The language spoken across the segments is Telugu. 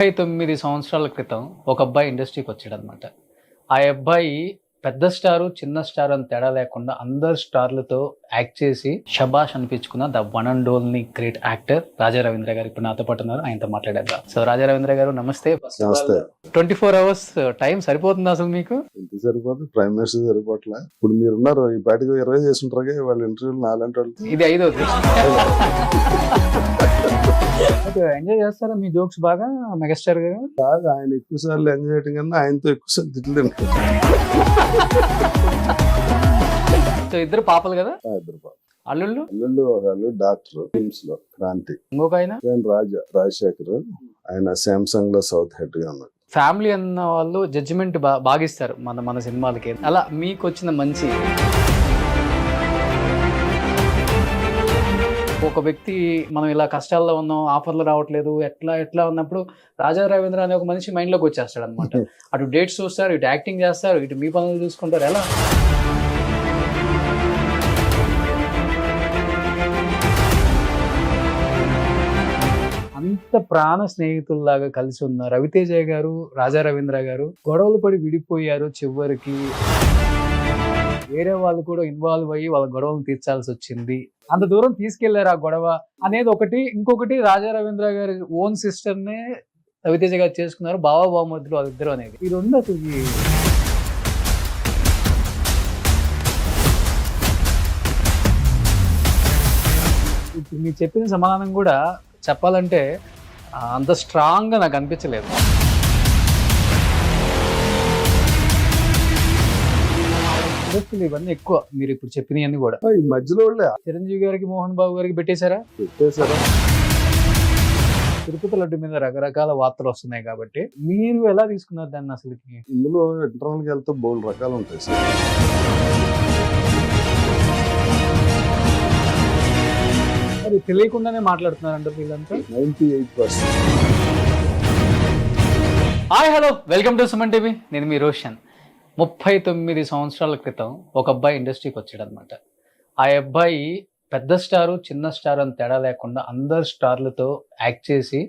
9 సంవత్సరాల క్రితం ఒక అబ్బాయి ఇండస్ట్రీకి వచ్చాడనమాట. ఆ అబ్బాయి పెద్ద స్టారు, చిన్న స్టార్ అని తేడా లేకుండా అందరు స్టార్లతో యాక్ట్ చేసి షబాష్ అనిపించుకున్న the one and only great actor Raja Ravindra garu ఇప్పుడు నాతో పాటు ఉన్నారు. ఆయనతో మాట్లాడేద్దాం. సో రాజా రవీంద్ర గారు నమస్తే. నమస్తే. 24 hours టైం సరిపోతుంది అసలు మీకు? ఇంత సరిపోతుంది, ప్రైమ్ మినిస్టర్ సరిపోవట్లే. ఇప్పుడు మీరున్నారు ఈ పాటికి 20 చేస్తుంటారు వాళ్ళ ఇంటర్వ్యూలు నాలంటి వాళ్ళు. ఇది 5వ ఎంజాయ్ చేస్తారా మీ జోక్స్ బాగా మెగాస్టార్ గారు? కాదు, ఆయన ఎక్కువ సార్లు ఎంజాయ్ చేయడం కన్నా ఆయనతో ఎక్కువ సార్లు తిట్లు. సో ఇద్దరు పాపలు కదా? ఇద్దరు పాప అల్లుళ్ళు వాళ్ళు డాక్టర్ టీమ్స్ లో క్రాంతి, ఇంకొక ఆయన రాజశేఖర్, ఆయన సామ్సంగ్ లో సౌత్ హెడ్ గా ఉన్నాడు. ఫ్యామిలీ అన్న వాళ్ళు జడ్జిమెంట్ బాగా ఇస్తారు మన సినిమాలకి. అలా మీకు వచ్చిన మంచి ఒక వ్యక్తి, మనం ఇలా కష్టాల్లో ఉన్నాం, ఆఫర్లు రావట్లేదు, ఎట్లా ఉన్నప్పుడు రాజా రవీంద్ర అనే ఒక మనిషి మైండ్ లోకి వచ్చేస్తాడు అనమాట. అటు డేట్స్ చూస్తారు, ఇటు యాక్టింగ్ చేస్తారు, ఇటు మీ పనులు చూసుకుంటారు. ఎలా అంత ప్రాణ స్నేహితుల్లాగా కలిసి ఉన్న రవితేజ గారు, రాజా రవీంద్ర గారు గొడవలు పడి విడిపోయారు. చివరికి వేరే వాళ్ళు కూడా ఇన్వాల్వ్ అయ్యి వాళ్ళ గొడవలు తీర్చాల్సి వచ్చింది. అంత దూరం తీసుకెళ్లారు ఆ గొడవ అనేది ఒకటి. ఇంకొకటి రాజా రవీంద్ర గారి ఓన్ సిస్టర్ నే రవితేజ గారు చేసుకున్నారు. బావ బావమరుదులు వాళ్ళిద్దరు అనేది. ఈ రెండు అసలు ఇప్పుడు మీరు చెప్పిన సమాధానం కూడా చెప్పాలంటే అంత స్ట్రాంగ్ గా నాకు అనిపించలేదు. ఇవన్నీ ఎక్కువ మీరు ఇప్పుడు చెప్పినవన్నీ కూడా ఈ మధ్యలో చిరంజీవి గారికి, మోహన్ బాబు గారికి పెట్టేశారా? తిరుపతి లడ్డు మీద రకరకాల వార్తలు వస్తున్నాయి కాబట్టి మీరు ఎలా తీసుకున్నారు దాన్ని? అసలు ఇందులో ఇంటర్నల్ కి వెళ్తే బోల్డ్ రకాలు ఉంటాయి సార్. అది తెలియకుండానే మాట్లాడుతున్నారంటారు వీళ్ళంతా. 98%. Hi, hello, welcome to Suman TV. నేను మీ రోషన్. 39 సంవత్సరాల క్రితం ఒక అబ్బాయి ఇండస్ట్రీకి వచ్చాడనమాట. ఆ అబ్బాయి పెద్ద స్టారు, చిన్న స్టార్ అని తేడా లేకుండా అందరు స్టార్లతో యాక్ట్ చేసి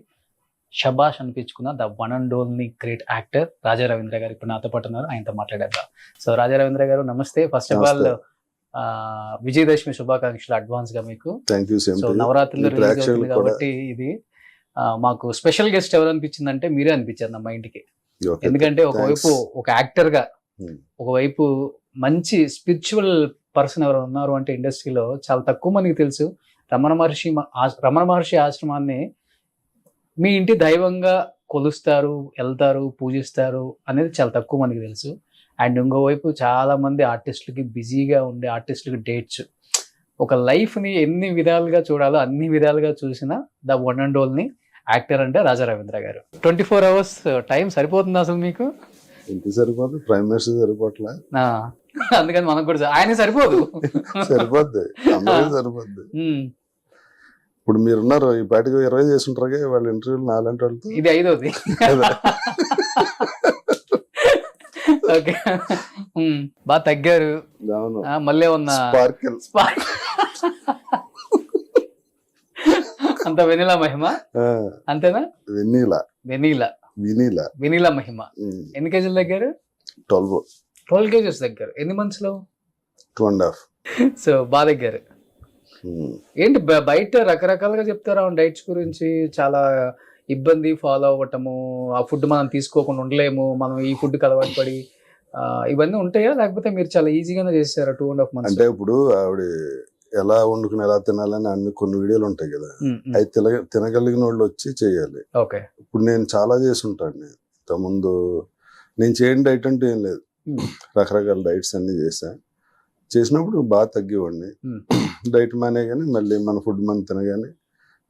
షబాష్ అనిపించుకున్న the one and only great actor Raja Ravindra garu ఇప్పుడు నాతో పాటు ఉన్నారు. ఆయనతో మాట్లాడేద్దాం. సో రాజా రవీంద్ర గారు నమస్తే. ఫస్ట్ ఆఫ్ ఆల్ విజయదశమి శుభాకాంక్షలు అడ్వాన్స్ గా మీకు. సో నవరాత్రులు రిలీజ్ అవుతుంది కాబట్టి ఇది మాకు స్పెషల్ గెస్ట్ ఎవరు అనిపించిందంటే మీరే అనిపించారు నా మైండ్కి. ఎందుకంటే ఒకవైపు ఒక యాక్టర్ గా, ఒకవైపు మంచి స్పిరిచువల్ పర్సన్ ఎవరు ఉన్నారు అంటే ఇండస్ట్రీలో చాలా తక్కువ మందికి తెలుసు. రమణ మహర్షి ఆశ్రమాన్ని మీ ఇంటి దైవంగా కొలుస్తారు, వెళ్తారు, పూజిస్తారు అనేది చాలా తక్కువ మందికి తెలుసు. అండ్ ఇంకోవైపు చాలా మంది ఆర్టిస్టులకి, బిజీగా ఉండే ఆర్టిస్టులకి డేట్స్, ఒక లైఫ్ని ఎన్ని విధాలుగా చూడాలో అన్ని విధాలుగా చూసిన the one and only actor అంటే రాజా రవీంద్ర గారు. 24 hours టైం సరిపోతుంది అసలు మీకు? ఇంత సరిపోదు, ప్రైమ్ మినిస్టర్ సరిపోవట్లే. అందుకని మనకు కూడా ఆయన సరిపోదు. సరిపోద్ది, సరిపోద్ది. ఇప్పుడు మీరున్నారు ఈ పాటికి 20 చేస్తుంటారు వాళ్ళ ఇంటర్వ్యూలు నాలంటి వాళ్ళతో. ఇది 5వది. ఓకే, బాగా తగ్గారు. మళ్ళీ ఉన్న అంత వెనిలా మహిమ అంతేనా? వెనీలా మహిమ. ఎన్ని కేజీలు తగ్గారు? 12 కేజెస్ తగ్గారు. ఎన్ని మంత్స్ లో? 2.5. సో బాగా తగ్గారు. ఏంటి బయట రకరకాలుగా చెప్తారా డైట్స్ గురించి? చాలా ఇబ్బంది ఫాలో అవ్వటము, ఆ ఫుడ్ మనం తీసుకోకుండా ఉండలేము, మనం ఈ ఫుడ్ అలవాటు పడి, ఇవన్నీ ఉంటాయా? లేకపోతే మీరు చాలా ఈజీగానే చేశారా 2.5 months? అంటే ఇప్పుడు ఆవిడ ఎలా వండుకుని ఎలా తినాలని అన్ని కొన్ని వీడియోలు ఉంటాయి కదా, అవి తినగలిగిన వాళ్ళు వచ్చి చేయాలి. ఓకే, ఇప్పుడు నేను చాలా చేసి ఉంటాను. ఇంతకుముందు నేను చేయని డైట్ అంటే ఏం లేదు, రకరకాల డైట్స్ అన్ని చేసినప్పుడు బాగా తగ్గేవాడిని. డైట్ మానే కానీ మళ్ళీ మన ఫుడ్ మనం తినగానే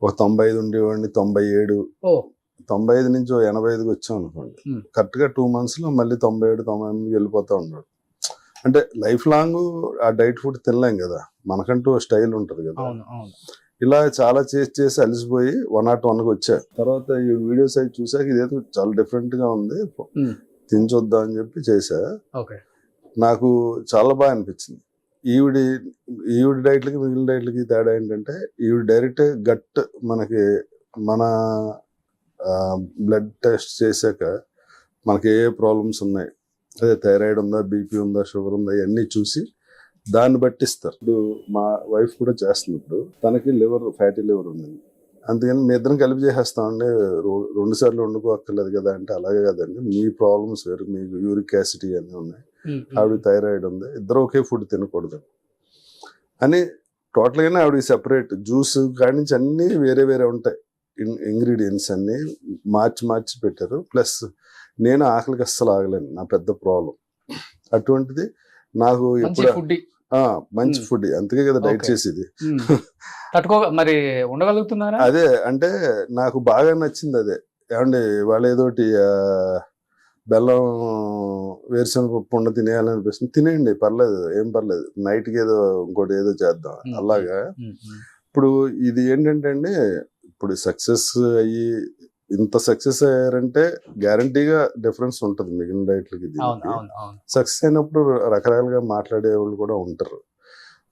ఒక 95 ఉండేవాడిని, 97, 95 నుంచి 85కి వచ్చాం అనుకోండి. కరెక్ట్ గా 2 months లో మళ్ళీ 97, 98 వెళ్ళిపోతా ఉన్నాడు. అంటే లైఫ్ లాంగ్ ఆ డైట్ ఫుడ్ తినలేం కదా, మనకంటూ స్టైల్ ఉంటది కదా. ఇలా చాలా చేసి అలసిపోయి 101కి వచ్చా. తర్వాత ఈ వీడియోస్ అవి చూసాక ఇదేదో చాలా డిఫరెంట్ గా ఉంది, తినచొద్దాం అని చెప్పి చేసా. నాకు చాలా బాగా అనిపించింది. ఈవిడ డైట్లకి మిగిలిన డైట్లకి తేడా ఏంటంటే, ఈవిడ డైరెక్ట్ గట్ మన బ్లడ్ టెస్ట్ చేశాక మనకి ఏ ప్రాబ్లమ్స్ ఉన్నాయి, అదే థైరాయిడ్ ఉందా, బీపీ ఉందా, షుగర్ ఉందా, ఇవన్నీ చూసి దాన్ని బట్టి ఇస్తారు. ఇప్పుడు మా వైఫ్ కూడా చేస్తుంది. ఇప్పుడు తనకి లివర్, ఫ్యాటీ లివర్ ఉందండి. అందుకని మీ ఇద్దరం కలిపి చేసేస్తామండి, 2 సార్లు వండుకోక్కర్లేదు కదా అంటే, అలాగే కదండి, మీ ప్రాబ్లమ్స్ వేరు, మీకు యూరిక్ యాసిడ్ అన్నీ ఉన్నాయి, ఆవిడ థైరాయిడ్ ఉంది, ఇద్దరు ఒకే ఫుడ్ తినకూడదు అని టోటల్గానే ఆవిడ సెపరేట్ జ్యూస్ కాడి నుంచి అన్నీ వేరే వేరే ఉంటాయి. ఇంగ్రీడియంట్స్ అన్నీ మార్చి పెట్టారు. ప్లస్ నేను ఆకలికి అస్సలు ఆగలేను, నా పెద్ద ప్రాబ్లం. అటువంటిది నాకు ఎప్పుడు మంచి ఫుడ్, అందుకే కదా డైట్ చేసేది. మరి ఉండగలుగుతున్నారా? అదే అంటే నాకు బాగా నచ్చింది అదే. ఏమండి వాళ్ళు ఏదోటి బెల్లం వేరుశనగ పప్పు ఉండ తినేయాలనిపిస్తుంది, తినేయండి పర్లేదు, ఏం పర్లేదు, నైట్కి ఏదో ఇంకోటి ఏదో చేద్దాం అలాగా. ఇప్పుడు ఇది ఏంటంటే అండి, ఇప్పుడు సక్సెస్ అయ్యి ఇంత సక్సెస్ అయ్యారంటే గ్యారంటీగా డిఫరెన్స్ ఉంటుంది మిగిలిన డైట్లకి. సక్సెస్ అయినప్పుడు రకరకాలుగా మాట్లాడే వాళ్ళు కూడా ఉంటారు.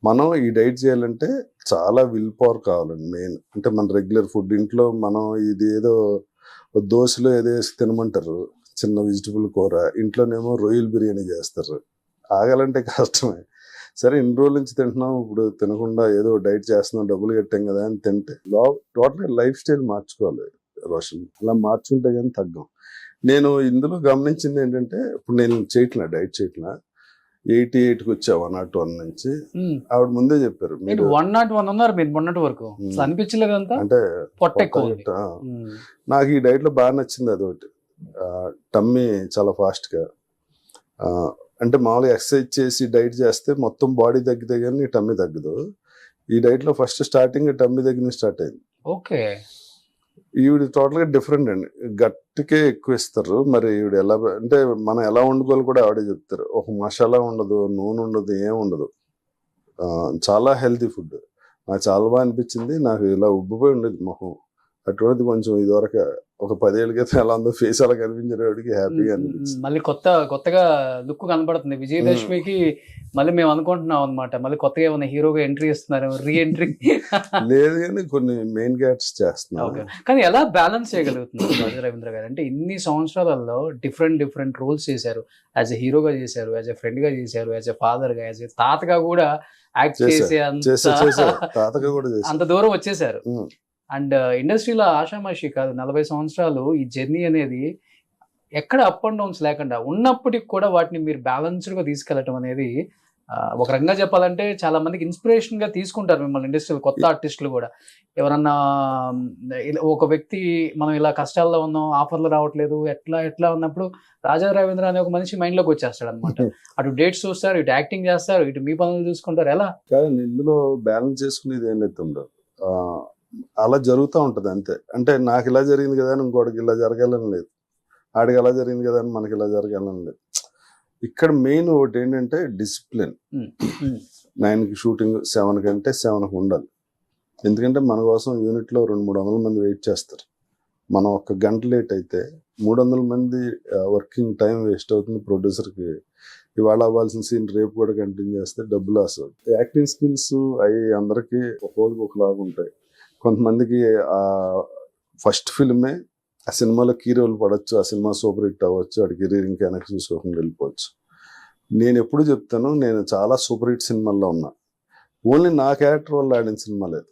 మనం ఈ డైట్ చేయాలంటే చాలా విల్ పవర్ కావాలండి మెయిన్. అంటే మన రెగ్యులర్ ఫుడ్ ఇంట్లో మనం ఇది ఏదో దోశలో ఏదో వేసి తినమంటారు, చిన్న వెజిటబుల్ కూర, ఇంట్లోనేమో రొయ్యలు బిర్యానీ చేస్తారు, ఆగాలంటే కష్టమే. సరే ఇన్ని రోజుల నుంచి తింటున్నాం, ఇప్పుడు తినకుండా ఏదో డైట్ చేస్తున్నాం, డబ్బులు కట్టాం కదా అని తింటే టోటల్ లైఫ్ స్టైల్ మార్చుకోవాలి రోషన్. అలా మార్చుకుంటే కానీ తగ్గం. నేను ఇందులో గమనించింది ఏంటంటే, ఇప్పుడు నేను చేయట్లా, డైట్ చేయట్లా, 88కి వచ్చా 101 నుంచి. ఆవిడ ముందే చెప్పారు, మీరు 101 ఉన్నారు మీరు మొన్నటి వరకు, అనిపించలేదు అంతా అంటే పొట్ట ఎక్కువ. నాకు ఈ డైట్ లో బాగా నచ్చింది అదొకటి. టమ్మీ చాలా ఫాస్ట్ గా, అంటే మామూలుగా ఎక్సర్సైజ్ చేసి డైట్ చేస్తే మొత్తం బాడీ తగ్గితే కానీ టమ్మీ తగ్గదు. ఈ డైట్ లో ఫస్ట్ స్టార్టింగ్ టమ్మీ దగ్గర స్టార్ట్ అయింది. ఓకే, ఈవిడ టోటల్ గా డిఫరెంట్ అండి, గట్టికే ఎక్కువ ఇస్తారు. మరి ఈవిడ ఎలా అంటే మనం ఎలా వండుకోవాలి కూడా ఆవిడే చెప్తారు. ఒక మసాలా ఉండదు, నూనె ఉండదు, ఏం ఉండదు, చాలా హెల్తీ ఫుడ్. నాకు చాలా బాగా అనిపించింది. నాకు ఇలా ఉబ్బిపోయి ఉండేది మొహం, అటువంటిది కొంచెం ఇదివరకు ఒక 10 ఏళ్ళ క్రితం ఎలా ఉందో ఫేస్ అలా కనిపించేవాడికి హ్యాపీగా అనిపించింది. మళ్ళీ కొత్తగా లుక్ కనబడుతుంది. విజయదశమికి మళ్ళీ మేము అనుకుంటున్నాం అనమాట, మళ్ళీ కొత్తగా ఏమైనా హీరోగా ఎంట్రీ ఇస్తున్నారు, రీ ఎంట్రీ లేదు కానీ కొన్ని మెయిన్ క్యారెక్టర్స్ చేస్తున్నారు. కానీ ఎలా బ్యాలెన్స్ చేయగలుగుతున్నారు రాజా రవీంద్ర గారు? అంటే ఇన్ని సంవత్సరాలలో డిఫరెంట్ రోల్స్ చేశారు. యాజ్ ఎ హీరోగా చేశారు, యాజ్ ఎ ఫ్రెండ్ గా చేశారు, యాజ్ ఎ ఫాదర్ గా, యాజ్ ఎ తాతగా కూడా యాక్ట్ చేసే అంత దూరం వచ్చేసారు. అండ్ ఇండస్ట్రీలో ఆషామాషి కాదు, 40 సంవత్సరాలు ఈ జర్నీ అనేది ఎక్కడ అప్ అండ్ డౌన్స్ లేకుండా ఉన్నప్పటికి కూడా వాటిని మీరు బ్యాలెన్స్డ్గా తీసుకెళ్ళటం అనేది ఒక రకంగా చెప్పాలంటే చాలా మందికి ఇన్స్పిరేషన్ గా తీసుకుంటారు మిమ్మల్ని ఇండస్ట్రీలో కొత్త ఆర్టిస్టులు కూడా. ఎవరన్నా ఒక వ్యక్తి మనం ఇలా కష్టాల్లో ఉన్నాం, ఆఫర్లు రావట్లేదు, ఎట్లా ఉన్నప్పుడు రాజా రవీంద్ర అనే ఒక మనిషి మైండ్ లోకి వచ్చేస్తాడు అనమాట. అటు డేట్స్ చూస్తారు, ఇటు యాక్టింగ్ చేస్తారు, ఇటు మీ పనులు చూసుకుంటారు. ఎలా కానీ ఇందులో బ్యాలెన్స్ చేసుకునేది ఏం లేదు, అలా జరుగుతూ ఉంటుంది అంతే. అంటే నాకు ఇలా జరిగింది కదా అని ఇంకోటికి ఇలా జరగాలని లేదు, ఆడికి ఎలా జరిగింది కదా అని మనకి ఇలా జరగాలని లేదు. ఇక్కడ మెయిన్ ఒకటి ఏంటంటే డిసిప్లిన్. 9కి షూటింగ్, 7 కంటే 7కి ఉండాలి. ఎందుకంటే మన కోసం యూనిట్లో 200-300 మంది వెయిట్ చేస్తారు. మనం 1 గంట లేట్ అయితే 300 మంది వర్కింగ్ టైం వేస్ట్ అవుతుంది ప్రొడ్యూసర్కి. ఇవాళ అవ్వాల్సిన సీన్ రేపు కూడా కంటిన్యూ చేస్తే డబ్బు లాస్ అవుతుంది. యాక్టింగ్ స్కిల్స్ అవి అందరికీ ఒక్కొక్కరికి ఒకలాగా ఉంటాయి. కొంతమందికి ఫస్ట్ ఫిల్మే ఆ సినిమాలో కీ రోల్ పడవచ్చు, ఆ సినిమా సూపర్ హిట్ అవ్వచ్చు, వాడి కెరీర్ ఇంకా వెనక్కి చూసుకోకుండా వెళ్ళిపోవచ్చు. నేను ఎప్పుడు చెప్తాను, నేను చాలా సూపర్ హిట్ సినిమాల్లో ఉన్నా, ఓన్లీ నా క్యారెక్టర్ వల్ల ఆడిన సినిమా లేదు.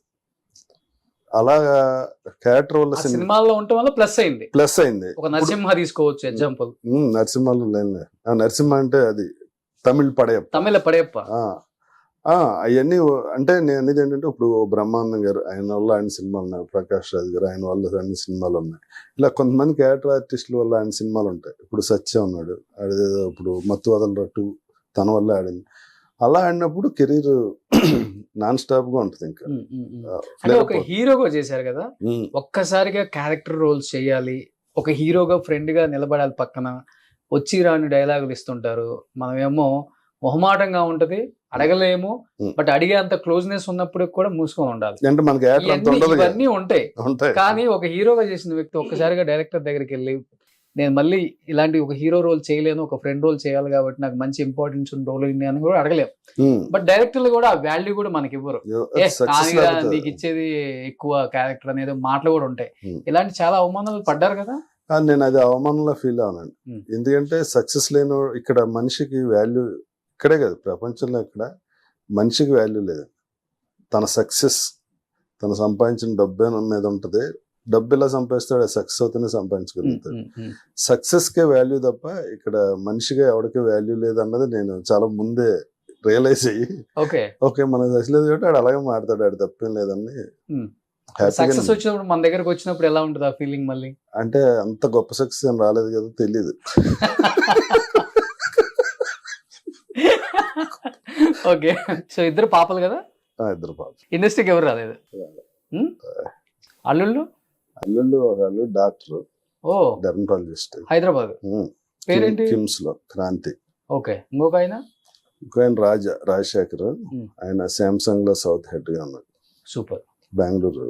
అలాగా క్యారెక్టర్ వల్ల సినిమాల్లో ఉండటం వల్ల ప్లస్ అయింది. ఒక నరసింహ తీసుకోవచ్చు ఎగ్జాంపుల్. నరసింహలో లేదు, నరసింహ అంటే అది తమిళ పడయప్ప. అవన్నీ అంటే నేను అనేది ఏంటంటే, ఇప్పుడు బ్రహ్మానందం గారు ఆయన వల్ల ఆయన సినిమాలు ఉన్నాయి, ప్రకాష్ రాజ్ గారు ఆయన వల్ల ఆయన సినిమాలు ఉన్నాయి. ఇలా కొంతమంది క్యారెక్టర్ ఆర్టిస్టుల వల్ల ఆయన సినిమాలు ఉంటాయి. ఇప్పుడు సత్య ఉన్నాడు, ఆడేదో ఇప్పుడు మత్తు వదలరా 2 తన వల్ల ఆడింది. అలా ఆడినప్పుడు కెరీర్ నాన్ స్టాప్ గా ఉంటుంది. ఇంకా ఒక హీరోగా చేశారు కదా, ఒక్కసారిగా క్యారెక్టర్ రోల్స్ చేయాలి, ఒక హీరోగా ఫ్రెండ్ గా నిలబడాలి, పక్కన వచ్చి రాని డైలాగులు ఇస్తుంటారు, మనమేమో మొహమాటంగా ఉంటది, అడగలేము, బట్ అడిగే అంత క్లోజ్నెస్ ఉన్నప్పుడు కూడా మూసుకొని ఉండాలి. ఇవన్నీ ఉంటాయి. కానీ ఒక హీరోగా చేసిన వ్యక్తి ఒక్కసారిగా డైరెక్టర్ దగ్గరికి వెళ్ళి నేను మళ్ళీ ఇలాంటి ఒక హీరో రోల్ చేయలేను, ఒక ఫ్రెండ్ రోల్ చేయాలి కాబట్టి నాకు మంచి ఇంపార్టెన్స్ ఉన్న రోల్ ఉంది అని కూడా అడగలేము. బట్ డైరెక్టర్లు కూడా ఆ వాల్యూ కూడా మనకి ఇవ్వరు. కానీరా నీకు ఇచ్చేది ఎక్కువ క్యారెక్టర్ అనేది మాటలు కూడా ఉంటాయి. ఇలాంటి చాలా అవమానాలు పడ్డారు కదా. నేను అది అవమానంలో ఫీల్ అవునండి. ఎందుకంటే సక్సెస్ లేని ఇక్కడ మనిషికి వాల్యూ ఇక్కడే కదా, ప్రపంచంలో ఇక్కడ మనిషికి వాల్యూ లేదు. తన సక్సెస్, తను సంపాదించిన డబ్బు మీద ఉంటుంది. డబ్బు ఎలా సంపాదిస్తాడు, సక్సెస్ అవుతూనే సంపాదించగలుగుతాడు. సక్సెస్ కే వాల్యూ తప్ప ఇక్కడ మనిషిగా ఎవరికి వాల్యూ లేదు అన్నది నేను చాలా ముందే రియలైజ్ అయ్యి, ఓకే మనకు సక్సెస్ లేదు కాబట్టి ఆడు అలాగే మాట్లాడాడు, ఆడు తప్పేం లేదని. సక్సెస్ వచ్చినప్పుడు మన దగ్గరకు వచ్చినప్పుడు ఎలా ఉంటుంది ఆ ఫీలింగ్ మళ్ళీ? అంటే అంత గొప్ప సక్సెస్ ఏం రాలేదు కదా, తెలీదు. ఓకే, సో ఇద్దరు పాపలు కదా? ఇద్దరు పాపలు. ఇండస్ట్రీకి ఎవరు రాలేదు? అల్లుళ్ళు ఒకళ్ళు డాక్టర్, డెర్మటాలజిస్ట్, హైదరాబాద్. పేరేంటి? కిమ్స్ లో క్రాంతి. ఓకే, ఇంకొక ఆయన రాజశేఖర్, ఆయన సామ్సంగ్ లో సౌత్ హెడ్ గా ఉన్నాడు. సూపర్. బెంగళూరు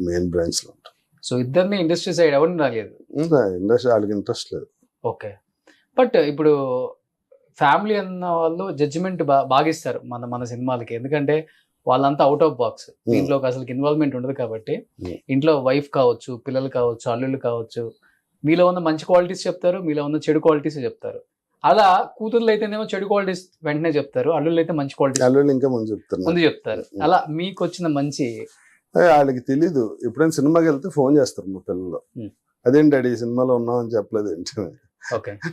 మెయిన్ బ్రాంచ్ లో ఉంటారు. సో ఇద్దరిని ఇండస్ట్రీ సైడ్ ఎవరిని రాలేదు? ఇండస్ట్రీ వాళ్ళకి ఇంట్రెస్ట్ లేదు. ఓకే, బట్ ఇప్పుడు ఫ్యామిలీ అన్న వాళ్ళు జడ్జిమెంట్ బాగిస్తారు మన సినిమాలకి, ఎందుకంటే వాళ్ళంతా అవుట్ ఆఫ్ బాక్స్. దీంట్లో అసలు ఇన్వాల్వ్మెంట్ ఉండదు కాబట్టి ఇంట్లో వైఫ్ కావచ్చు, పిల్లలు కావచ్చు, అల్లుళ్ళు కావచ్చు, మీలో ఉన్న మంచి క్వాలిటీస్ చెప్తారు, మీలో ఉన్న చెడు క్వాలిటీస్ చెప్తారు. అలా కూతుర్లు అయితేనేమో చెడు క్వాలిటీస్ వెంటనే చెప్తారు, అల్లుళ్ళు అయితే మంచి క్వాలిటీస్ ఇంకా ముందు చెప్తారు. అలా మీకు వచ్చిన మంచి వాళ్ళకి తెలీదు. ఎప్పుడైనా సినిమాకి వెళ్తే ఫోన్ చేస్తారు మా పిల్లలు, అదేంటి డాడీ ఈ సినిమాలో ఉన్నావు అని చెప్పలేదు ఏంటి,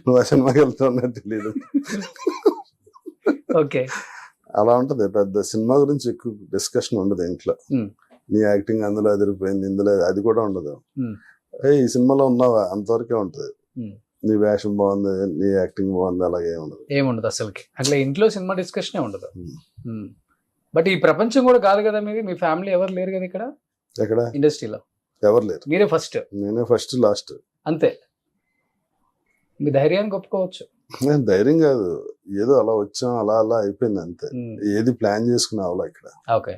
నువ్వు ఆ సినిమాకి వెళ్తావు తెలీదు. ఓకే, అలా ఉంటది. పెద్ద సినిమా గురించి ఎక్కువ డిస్కషన్ ఉండదు ఇంట్లో. నీ యాక్టింగ్ అందులో అదిరిపోయింది, ఇందులో అది కూడా ఉండదు. ఈ సినిమాలో ఉన్నావా అంతవరకే ఉంటది. నీ వేషం బాగుంది, నీ యాక్టింగ్ బాగుంది, అలాగే ఉండదు, ఏముండదు అసలుకి. అట్లా ఇంట్లో సినిమా డిస్కషన్ ఉండదు. బట్ ఈ ప్రపంచం కూడా కాదు కదా మీది, మీ ఫ్యామిలీ ఎవరు లేరు కదా ఇక్కడ? ఎక్కడ ఇండస్ట్రీలో ఎవరు లేరు, మీరే ఫస్ట్. నేనే ఫస్ట్ లాస్ట్ అంతే. మీ ధైర్యాన్ని ఒప్పుకోవచ్చు. ధైర్యం కాదు, ఏదో అలా వచ్చాం, అలా అలా అయిపోయింది అంతే. ఏది ప్లాన్ చేసుకున్నావు ఇక్కడ. ఓకే,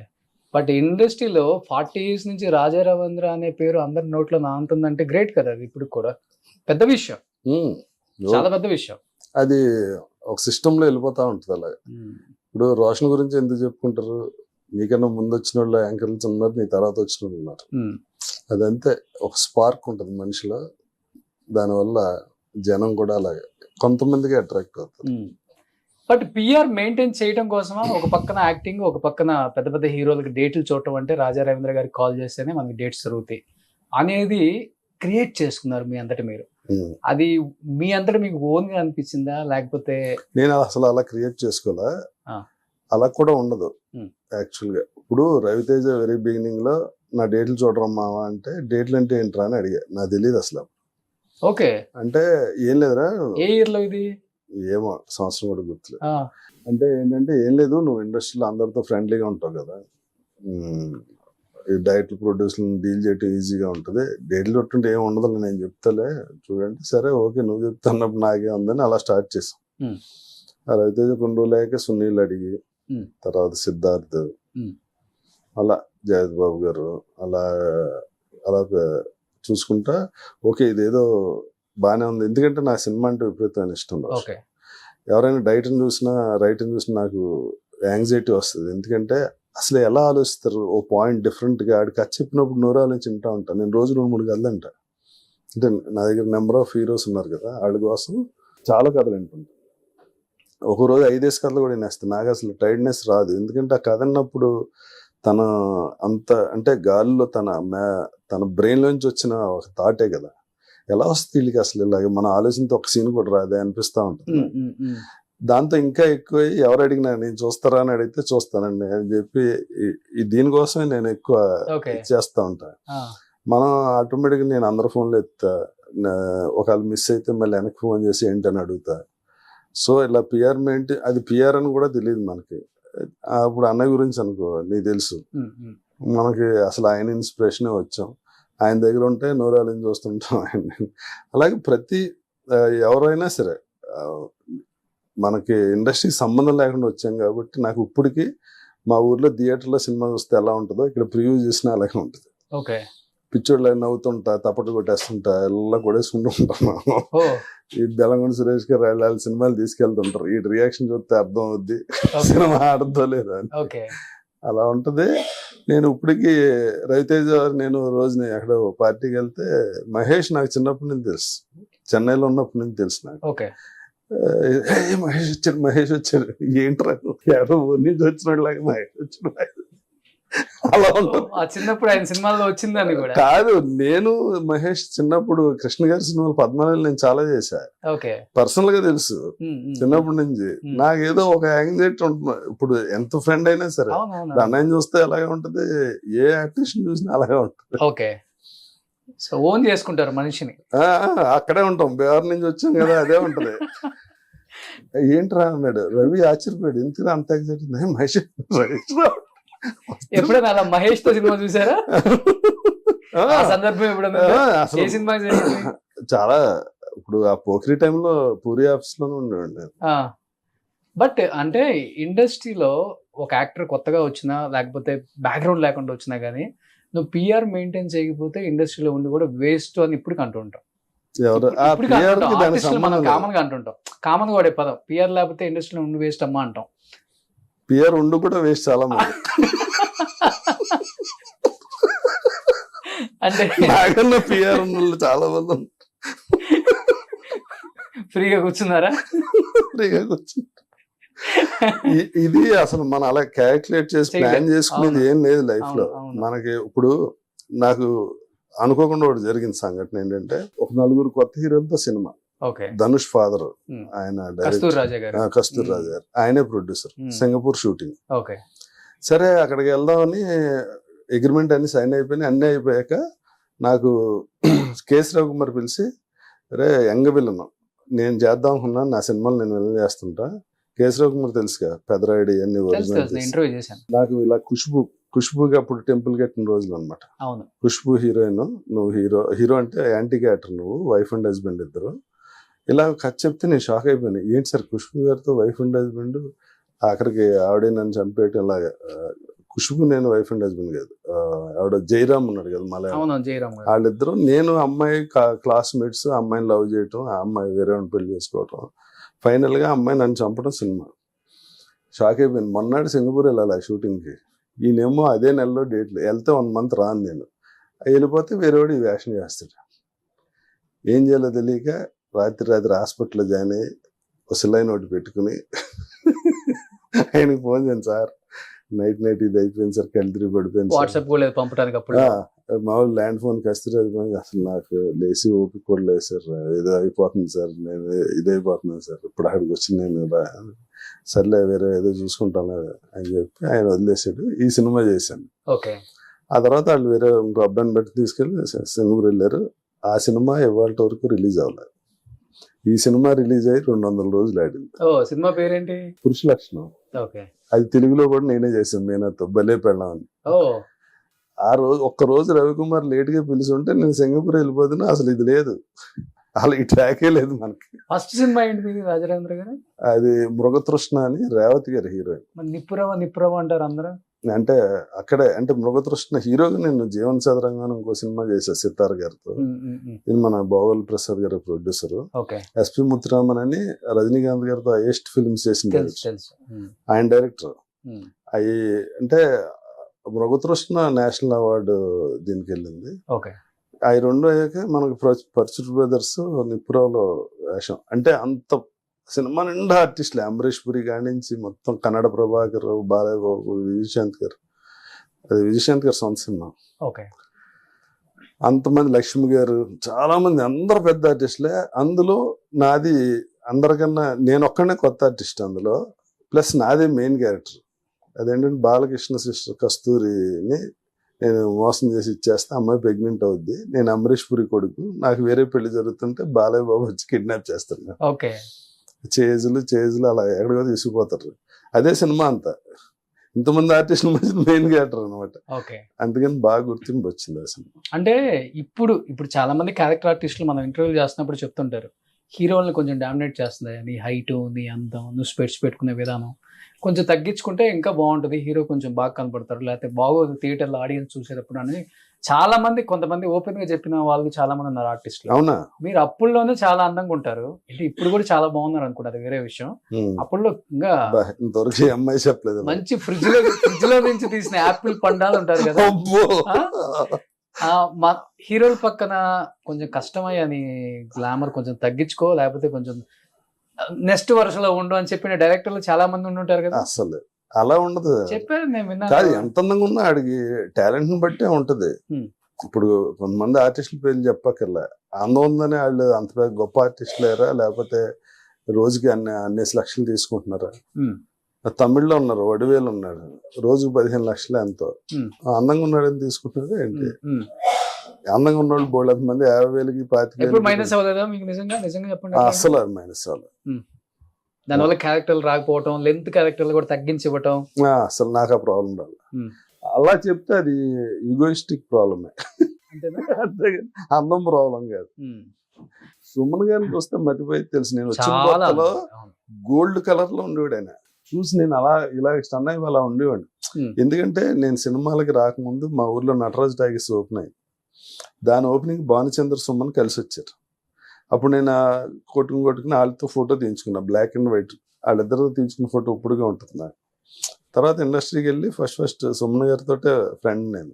బట్ ఇండస్ట్రీలో 40 years నుంచి రాజా రవీంద్ర అనే పేరు అందరి నోట్లో నాంటుందంటే గ్రేట్ కదా. అది ఇప్పుడు కూడా పెద్ద విషయం, చాలా పెద్ద విషయం. అది ఒక సిస్టమ్ లో వెళ్ళిపోతా ఉంటది అలాగే. ఇప్పుడు రోషన్ గురించి ఎందుకు చెప్పుకుంటారు, నీకన్నా ముందు వచ్చిన వాళ్ళు యాంకర్స్ ఉన్నారు, నీ తర్వాత వచ్చిన వాళ్ళు ఉన్నారు. అదంతే, ఒక స్పార్క్ ఉంటుంది మనిషిలో, దానివల్ల జనం కూడా అలాగే కొంతమందికి అట్రాక్ట్ అవుతుంది. బట్ పిఆర్ మెయింటైన్ చేయడం కోసమా ఒక పక్కన యాక్టింగ్, ఒక పక్కన పెద్ద పెద్ద హీరోలకి డేట్లు చూడటం, అంటే రాజా రవీంద్ర గారికి కాల్ చేస్తేనే మనకి డేట్స్ జరుగుతాయి అనేది క్రియేట్ చేసుకున్నారు మీ అంతటి మీరు. అది మీ అంతటి మీకు ఓన్ గా అనిపించిందా, లేకపోతే? నేను అసలు అలా క్రియేట్ చేసుకోలే, అలా కూడా ఉండదు యాక్చువల్ గా. ఇప్పుడు రవితేజ వెరీ బిగినింగ్ లో నా డేట్లు చూడడం మావా అంటే, డేట్లు అంటే ఏంట్రా అని అడిగా, నాకు తెలియదు అసలు. ఓకే, అంటే ఏం లేదురా, ఏ ఇయర్ లో ఇది ఏమో సంవత్సరం కూడా గుర్తులేదు. అంటే ఏంటంటే ఏం లేదు, నువ్వు ఇండస్ట్రీలో అందరితో ఫ్రెండ్లీగా ఉంటావు కదా, ఈ డైరెక్టర్ ప్రొడ్యూసర్లను డీల్ చేయటం ఈజీగా ఉంటుంది, డేట్లు కొట్టుంటే ఏమి ఉండదు నేను చెప్తాలే చూడండి, సరే ఓకే నువ్వు చెప్తున్నప్పుడు నాకే ఉందని అలా స్టార్ట్ చేసాం. రవితేజ కొన్ని రోజులకి సునీల్ అడిగి, తర్వాత సిద్ధార్థ్, అలా జగత్ బాబు గారు, అలా అలా చూసుకుంటా ఓకే ఇదేదో బాగానే ఉంది. ఎందుకంటే నా సినిమా అంటే విపరీతమైన ఇష్టం. ఎవరైనా డైట్ని చూసినా రైట్ని చూసినా నాకు యాంగ్జైటీ వస్తుంది. ఎందుకంటే అసలు ఎలా ఆలోచిస్తారు, ఓ పాయింట్ డిఫరెంట్గా ఆడికి వచ్చి చెప్పినప్పుడు నూరు ఆలోచించి వింటా ఉంటాను. నేను రోజు 2-3 కథలు అంటా. అంటే నా దగ్గర నెంబర్ ఆఫ్ హీరోస్ ఉన్నారు కదా, వాళ్ళ కోసం చాలా కథలు వింటుంటాను. ఒకరోజు 5 కథలు కూడా వినేస్తాను. నాకు అసలు టైర్డ్నెస్ రాదు, ఎందుకంటే ఆ కథ అన్నప్పుడు తన అంత అంటే గాలిలో తన బ్రెయిన్లోంచి వచ్చిన ఒక థాటే కదా, ఎలా వస్తుంది వీళ్ళకి అసలు ఇలాగే మన ఆలోచనతో ఒక సీన్ కూడా రాదే అనిపిస్తూ ఉంటుంది. దాంతో ఇంకా ఎక్కువ ఎవరు అడిగినా నేను చూస్తారా అని అడిగితే చూస్తానండి అని చెప్పి దీనికోసమే నేను ఎక్కువ చేస్తూ ఉంటాను. మనం ఆటోమేటిక్గా నేను అందరి ఫోన్లో ఎత్తా, ఒకవేళ మిస్ అయితే మళ్ళీ వెనక్కి ఫోన్ చేసి ఏంటని అడుగుతా. సో ఇలా పిఆర్ అది పిఆర్ అని కూడా తెలియదు మనకి. అప్పుడు అన్నయ్య గురించి అనుకో, నీకు తెలుసు మనకి అసలు ఆయన ఇన్స్పిరేషనే వచ్చాం, ఆయన దగ్గర ఉంటే నూరాలని చూస్తుంటాం ఆయన. అలాగే ప్రతి ఎవరైనా సరే మనకి ఇండస్ట్రీకి సంబంధం లేకుండా వచ్చాం కాబట్టి నాకు ఇప్పటికీ మా ఊర్లో థియేటర్లో సినిమా చూస్తే ఎలా ఉంటుందో ఇక్కడ ప్రివ్యూ చేసినా అలాగే ఉంటుంది. పిచ్చోళ్ళు నవ్వుతుంటా తప్పట్లు కొట్టేస్తుంటా ఎలా కొడేసుకుంటూ ఉంటాను. ఓ ఈ బెలంగొండ సురేష్ గారు వాళ్ళ సినిమాలు తీసుకెళ్తుంటారు, ఈ రియాక్షన్ చూస్తే అర్థం అవుద్ది సినిమా ఆడద్దో లేదా అని. ఓకే అలా ఉంటది. నేను ఇప్పటికీ రవితేజ నేను రోజుని ఎక్కడ పార్టీకి వెళ్తే మహేష్ నాకు చిన్నప్పటి నుంచి తెలుసు, చెన్నైలో ఉన్నప్పటి నుంచి తెలుసు నాకు. ఓకే మహేష్ వచ్చారు ఏంట్రా ఎవరో ఊరి నుంచి వచ్చినట్లాగా మహేష్ వచ్చాడు అలా ఉంటుంది. ఆ చిన్నప్పుడు ఆయన సినిమాల్లో వచ్చిందని కూడా కాదు, నేను మహేష్ చిన్నప్పుడు కృష్ణ గారి సినిమాలు పద్మనాభం నేను చాలా చేశా, ఓకే పర్సనల్ గా తెలుసు చిన్నప్పటి నుంచి. నాకేదో ఒక యాంగ్జైటీ ఉంటుంది. ఇప్పుడు ఎంత ఫ్రెండ్ అయినా సరే అన్నయ్య చూస్తే అలాగే ఉంటది, ఏ ఆర్టిస్ట్ చూసినా అలాగే ఉంటది. ఓకే సో ఓన్ చేసుకుంటారు మనిషిని. అక్కడే ఉంటాం, బేవర్ నుంచి వచ్చాం కదా, అదే ఉంటది. ఏంట్రా అన్నాడు రవి, ఆశ్చర్యపోయాడు ఎందుకు అంత ఎగ్జైట్ మహేష్ ఎప్పుడైనా అలా మహేష్ తో సినిమా చూసారా? ఆ సందర్భం ఎప్పుడైనా ఏ సినిమా చాలా ఇప్పుడు ఆ పోఖ్రీ టైంలో పూరి ఆఫీస్ లోనే ఉండేవాడు. బట్ అంటే ఇండస్ట్రీలో ఒక యాక్టర్ కొత్తగా వచ్చినా లేకపోతే బ్యాక్గ్రౌండ్ లేకుండా వచ్చినా కానీ నువ్వు పిఆర్ మెయింటైన్ చేయకపోతే ఇండస్ట్రీలో ఉండి కూడా వేస్ట్ అని ఇప్పుడు అంటూ ఉంటాం. మనం కామన్ గా అంటుంటాం, కామన్ గా వాడే పదం పిఆర్ లేకపోతే ఇండస్ట్రీలో ఉండి వేస్ట్ అమ్మా అంటాం. పిఆర్ ఉండి కూడా వేస్ట్ చాలా మంది. అంటే నాకన్నా పిఆర్ ఉన్న చాలా మంది ఫ్రీగా కూర్చున్నారా? ఫ్రీగా కూర్చున్నారు. ఇది అసలు మనం అలా క్యాల్కులేట్ చేసి ప్లాన్ చేసుకునేది ఏం లేదు లైఫ్ లో మనకి. ఇప్పుడు నాకు అనుకోకుండా ఒకటి జరిగిన సంఘటన ఏంటంటే, ఒక నలుగురు కొత్త హీరోలతో సినిమా, ధనుష్ ఫాదర్ ఆయన కస్తూరి రాజా గారు, ఆయనే ప్రొడ్యూసర్, సింగపూర్ షూటింగ్. సరే అక్కడికి వెళ్దామని అగ్రిమెంట్ అన్ని సైన్ అయిపోయినాయి. అన్నీ అయిపోయాక నాకు కేసీ రవికుమార్ పిలిచి, రే యంగ్ విలను నేను చేద్దాం అనుకున్నాను, నా సినిమాలు నేను విలన్ చేస్తుంటా. కేసీ రవికుమార్ తెలుసుగా, పెదరాయుడు అన్ని నాకు ఇలా ఖుష్బుకి అప్పుడు టెంపుల్ కట్టిన రోజులు అనమాట. ఖుష్బు హీరోయిన్, నువ్వు హీరో అంటే యాంటీ క్యారెక్టర్, నువ్వు వైఫ్ అండ్ హస్బెండ్ ఇద్దరు. ఇలా కథ చెప్తే నేను షాక్ అయిపోయాను. ఏంటి సార్ ఖుష్బు గారితో వైఫ్ అండ్ హస్బెండ్, ఆఖరికి ఆవిడే నన్ను చంపేయటం ఇలాగా. ఖుష్బు నేను వైఫ్ అండ్ హస్బెండ్ కాదు, ఆవిడ జయరామ్ ఉన్నాడు కదా మలయాళం, వాళ్ళిద్దరు నేను అమ్మాయి క్లాస్మేట్స్, అమ్మాయిని లవ్ చేయటం, ఆ అమ్మాయి వేరే పెళ్లి చేసుకోవటం, ఫైనల్ గా అమ్మాయి నన్ను చంపడం సినిమా. షాక్ అయిపోయింది. మొన్నటి సింగపూర్ వెళ్ళాలి షూటింగ్కి, ఈయనేమో అదే నెలలో డేట్లు వెళ్తే 1 month రాను నేను, వెళ్ళిపోతే వేరేవాడు ఈ వేషం చేస్తాడు. ఏం చేయాలో తెలియక రాత్రి హాస్పిటల్లో జాయిన్ అయ్యి ఒక సిలైన్ ఒకటి పెట్టుకుని ఆయనకి ఫోన్ చేయండి, సార్ నైట్ ఇది అయిపోయింది సార్, కళ్ళు తిరిగి పడిపోయింది. మామూలు ల్యాండ్ ఫోన్ కస్తూరి అసలు నాకు లేచి ఓపిక కూడా లేదు సార్, ఏదో అయిపోతుంది సార్, నేను ఇదైపోతున్నాను సార్, ఇప్పుడు అక్కడికి వచ్చి నేను సర్లే వేరే ఏదో చూసుకుంటాను అని చెప్పి ఆయన వదిలేసాడు. ఈ సినిమా చేశాను. ఆ తర్వాత వాళ్ళు వేరే ఇంకో అబ్బాయిని బట్టి తీసుకెళ్ళి సింగపూర్ వెళ్ళారు. ఆ సినిమా ఇవాళ వరకు రిలీజ్ అవ్వలేదు. ఈ సినిమా రిలీజ్ అయ్యి 200 రోజులు ఆడింది. సినిమా పేరేంటి? పురుష లక్షణం. అది తెలుగులో కూడా నేనే చేశాను, మీనాతో భలే పెళ్ళామని. ఆ రోజు ఒక్కరోజు రవికుమార్ లేట్ గా పిలిచి ఉంటే నేను సింగపూర్ వెళ్ళిపోతున్నా, అసలు ఇది లేదు, అసలు ఈ ట్రాకే లేదు మనకి. ఫస్ట్ సినిమా ఏంటి రాజరేంద్ర గారు? అది మృగతృష్ణ అని, రేవతి గారి హీరోయిన్. నిప్పురవ అంటారు అందరూ. అంటే అక్కడే అంటే మృగతృష్ణ హీరోగా నేను జీవన్ చదరంగా ఇంకో సినిమా చేశా సితార్ గారితో. ఇది మన బాగోల్ ప్రసాద్ గారి ప్రొడ్యూసర్. ఎస్పి ముత్తురామన్ అని రజనీకాంత్ గారితో హైయెస్ట్ ఫిల్మ్స్ చేసిన ఆయన డైరెక్టర్. అవి అంటే మృగతృష్ణ నేషనల్ అవార్డు దీనికి వెళ్ళింది. అవి 2 అయ్యాక మనకు పర్చుట్ బ్రదర్స్ నిప్పురావులో వేషం. అంటే అంత సినిమా నిండా ఆర్టిస్టులే, అంబరీష్ పురి కాడి నుంచి మొత్తం కన్నడ ప్రభాకర్, బాలయ్య బాబు, విజయశాంత్ గారు. అది విజయశాంత్ గారు సొంత సినిమా. అంతమంది, లక్ష్మి గారు, చాలా మంది, అందరు పెద్ద ఆర్టిస్టులే. అందులో నాది అందరికన్నా నేను ఒక్కడనే కొత్త ఆర్టిస్ట్ అందులో, ప్లస్ నాదే మెయిన్ క్యారెక్టర్. అదేంటంటే బాలకృష్ణ సిస్టర్ కస్తూరిని నేను మోసం చేసి ఇచ్చేస్తే అమ్మాయి ప్రెగ్నెంట్ అవుద్ది, నేను అంబరీష్ పురి కొడుకు, నాకు వేరే పెళ్లి జరుగుతుంటే బాలయ్య బాబు వచ్చి కిడ్నాప్ చేస్తాను. చేజులు అలా ఎక్కడికో తీసుకుపోతారు. అదే సినిమా అంతా, ఇంతమంది ఆర్టిస్టుల మధ్య మెయిన్ క్యారెక్టర్ అనమాట. అందుకని బాగా గుర్తింపు వచ్చింది ఆ సినిమా. అంటే ఇప్పుడు చాలా మంది క్యారెక్టర్ ఆర్టిస్టులు మనం ఇంటర్వ్యూ చేస్తున్నప్పుడు చెప్తుంటారు, హీరోల్ని కొంచెం డామినేట్ చేస్తుంది, నీ హైట్, నీ అందం, నువ్వు స్పెట్స్ పెట్టుకునే విధానం కొంచెం తగ్గించుకుంటే ఇంకా బాగుంటుంది, హీరో కొంచెం బాగా కనపడతారు, లేకపోతే బాగోదు థియేటర్లో ఆడియన్స్ చూసేటప్పుడు అని చాలా మంది కొంతమంది ఓపెన్ గా చెప్పిన వాళ్ళు చాలా మంది ఉన్నారు ఆర్టిస్టులు. అవునా? మీరు అప్పుల్లోనే చాలా అందంగా ఉంటారు, అంటే ఇప్పుడు కూడా చాలా బాగున్నారు అనుకుంటారు, వేరే విషయం. అప్పుల్లో ఇంకా ఇంతవరకు ఈ అమ్మాయి చెప్పలేదు. మంచి ఫ్రిడ్జ్ లో నుంచి తీసిన యాపిల్ పండాలు ఉంటారు కదా. మా హీరోల పక్కన కొంచెం కష్టమయ్యా నీ గ్లామర్ కొంచెం తగ్గించుకో, లేకపోతే కొంచెం నెక్స్ట్ వరుసలో ఉండు అని చెప్పిన డైరెక్టర్లు చాలా మంది ఉండుంటారు కదా. అసలు అలా ఉండదు, చెప్పారు, నేను విన్నాను. కాదు ఎంత అందంగా ఉన్నా ఆడికి టాలెంట్ ని బట్టే ఉంటది. ఇప్పుడు కొంతమంది ఆర్టిస్టుల పేర్లు చెప్పక్కర్లే, అందం ఉందని వాళ్ళు అంత పెద్ద గొప్ప ఆర్టిస్టులేరా, లేకపోతే రోజుకి అన్నేసి లక్షలు తీసుకుంటున్నారా? తమిళ్లో ఉన్నారు, వడివేలు ఉన్నాడు, రోజుకి 15 లక్షలు ఎంతో. అందంగా ఉన్నాడని తీసుకుంటున్నారు ఏంటి? అందంగా ఉన్నవాళ్ళు బోళ్ళంత మంది 50,000కి 25,000 మైనస్ అవ్వలేదా మీకు? నిజంగా నిజంగా చెప్పండి. అసలు మైనస్ అవ్వలేదు. దానివల్ల క్యారెక్టర్లు రాకపోవటం, లెంత్ క్యారెక్టర్లు కూడా తగ్గించి ఇవ్వటం, అసలు నాకు ఆ ప్రాబ్లం రాదు. అలా చెప్తే అది ఈగోయిస్టిక్ ప్రాబ్లమే, అందం ప్రాబ్లం కాదు. సుమన్ గారిని చూస్తే మతిపోయి తెలుసు, నేను వచ్చిన కొత్తలో గోల్డ్ కలర్ లో ఉండేవాడు ఆయన. చూసి నేను అలా ఇలా స్టన్ అయ్యి అలా ఉండేవాడిని. ఎందుకంటే నేను సినిమాలకి రాకముందు మా ఊర్లో నటరాజ్ టాకీస్ ఓపెన్ అయ్యి, దాని ఓపెనింగ్ భానుచంద్ర సుమన్ కలిసి వచ్చారు. అప్పుడు నేను కొట్టుకుని వాళ్ళతో ఫోటో తీయించుకున్నా, బ్లాక్ అండ్ వైట్. వాళ్ళిద్దరితో తీయించుకున్న ఫోటో ఇప్పుడుగా ఉంటుంది నాకు. తర్వాత ఇండస్ట్రీకి వెళ్ళి ఫస్ట్ సుమన్ గారితో ఫ్రెండ్ నేను.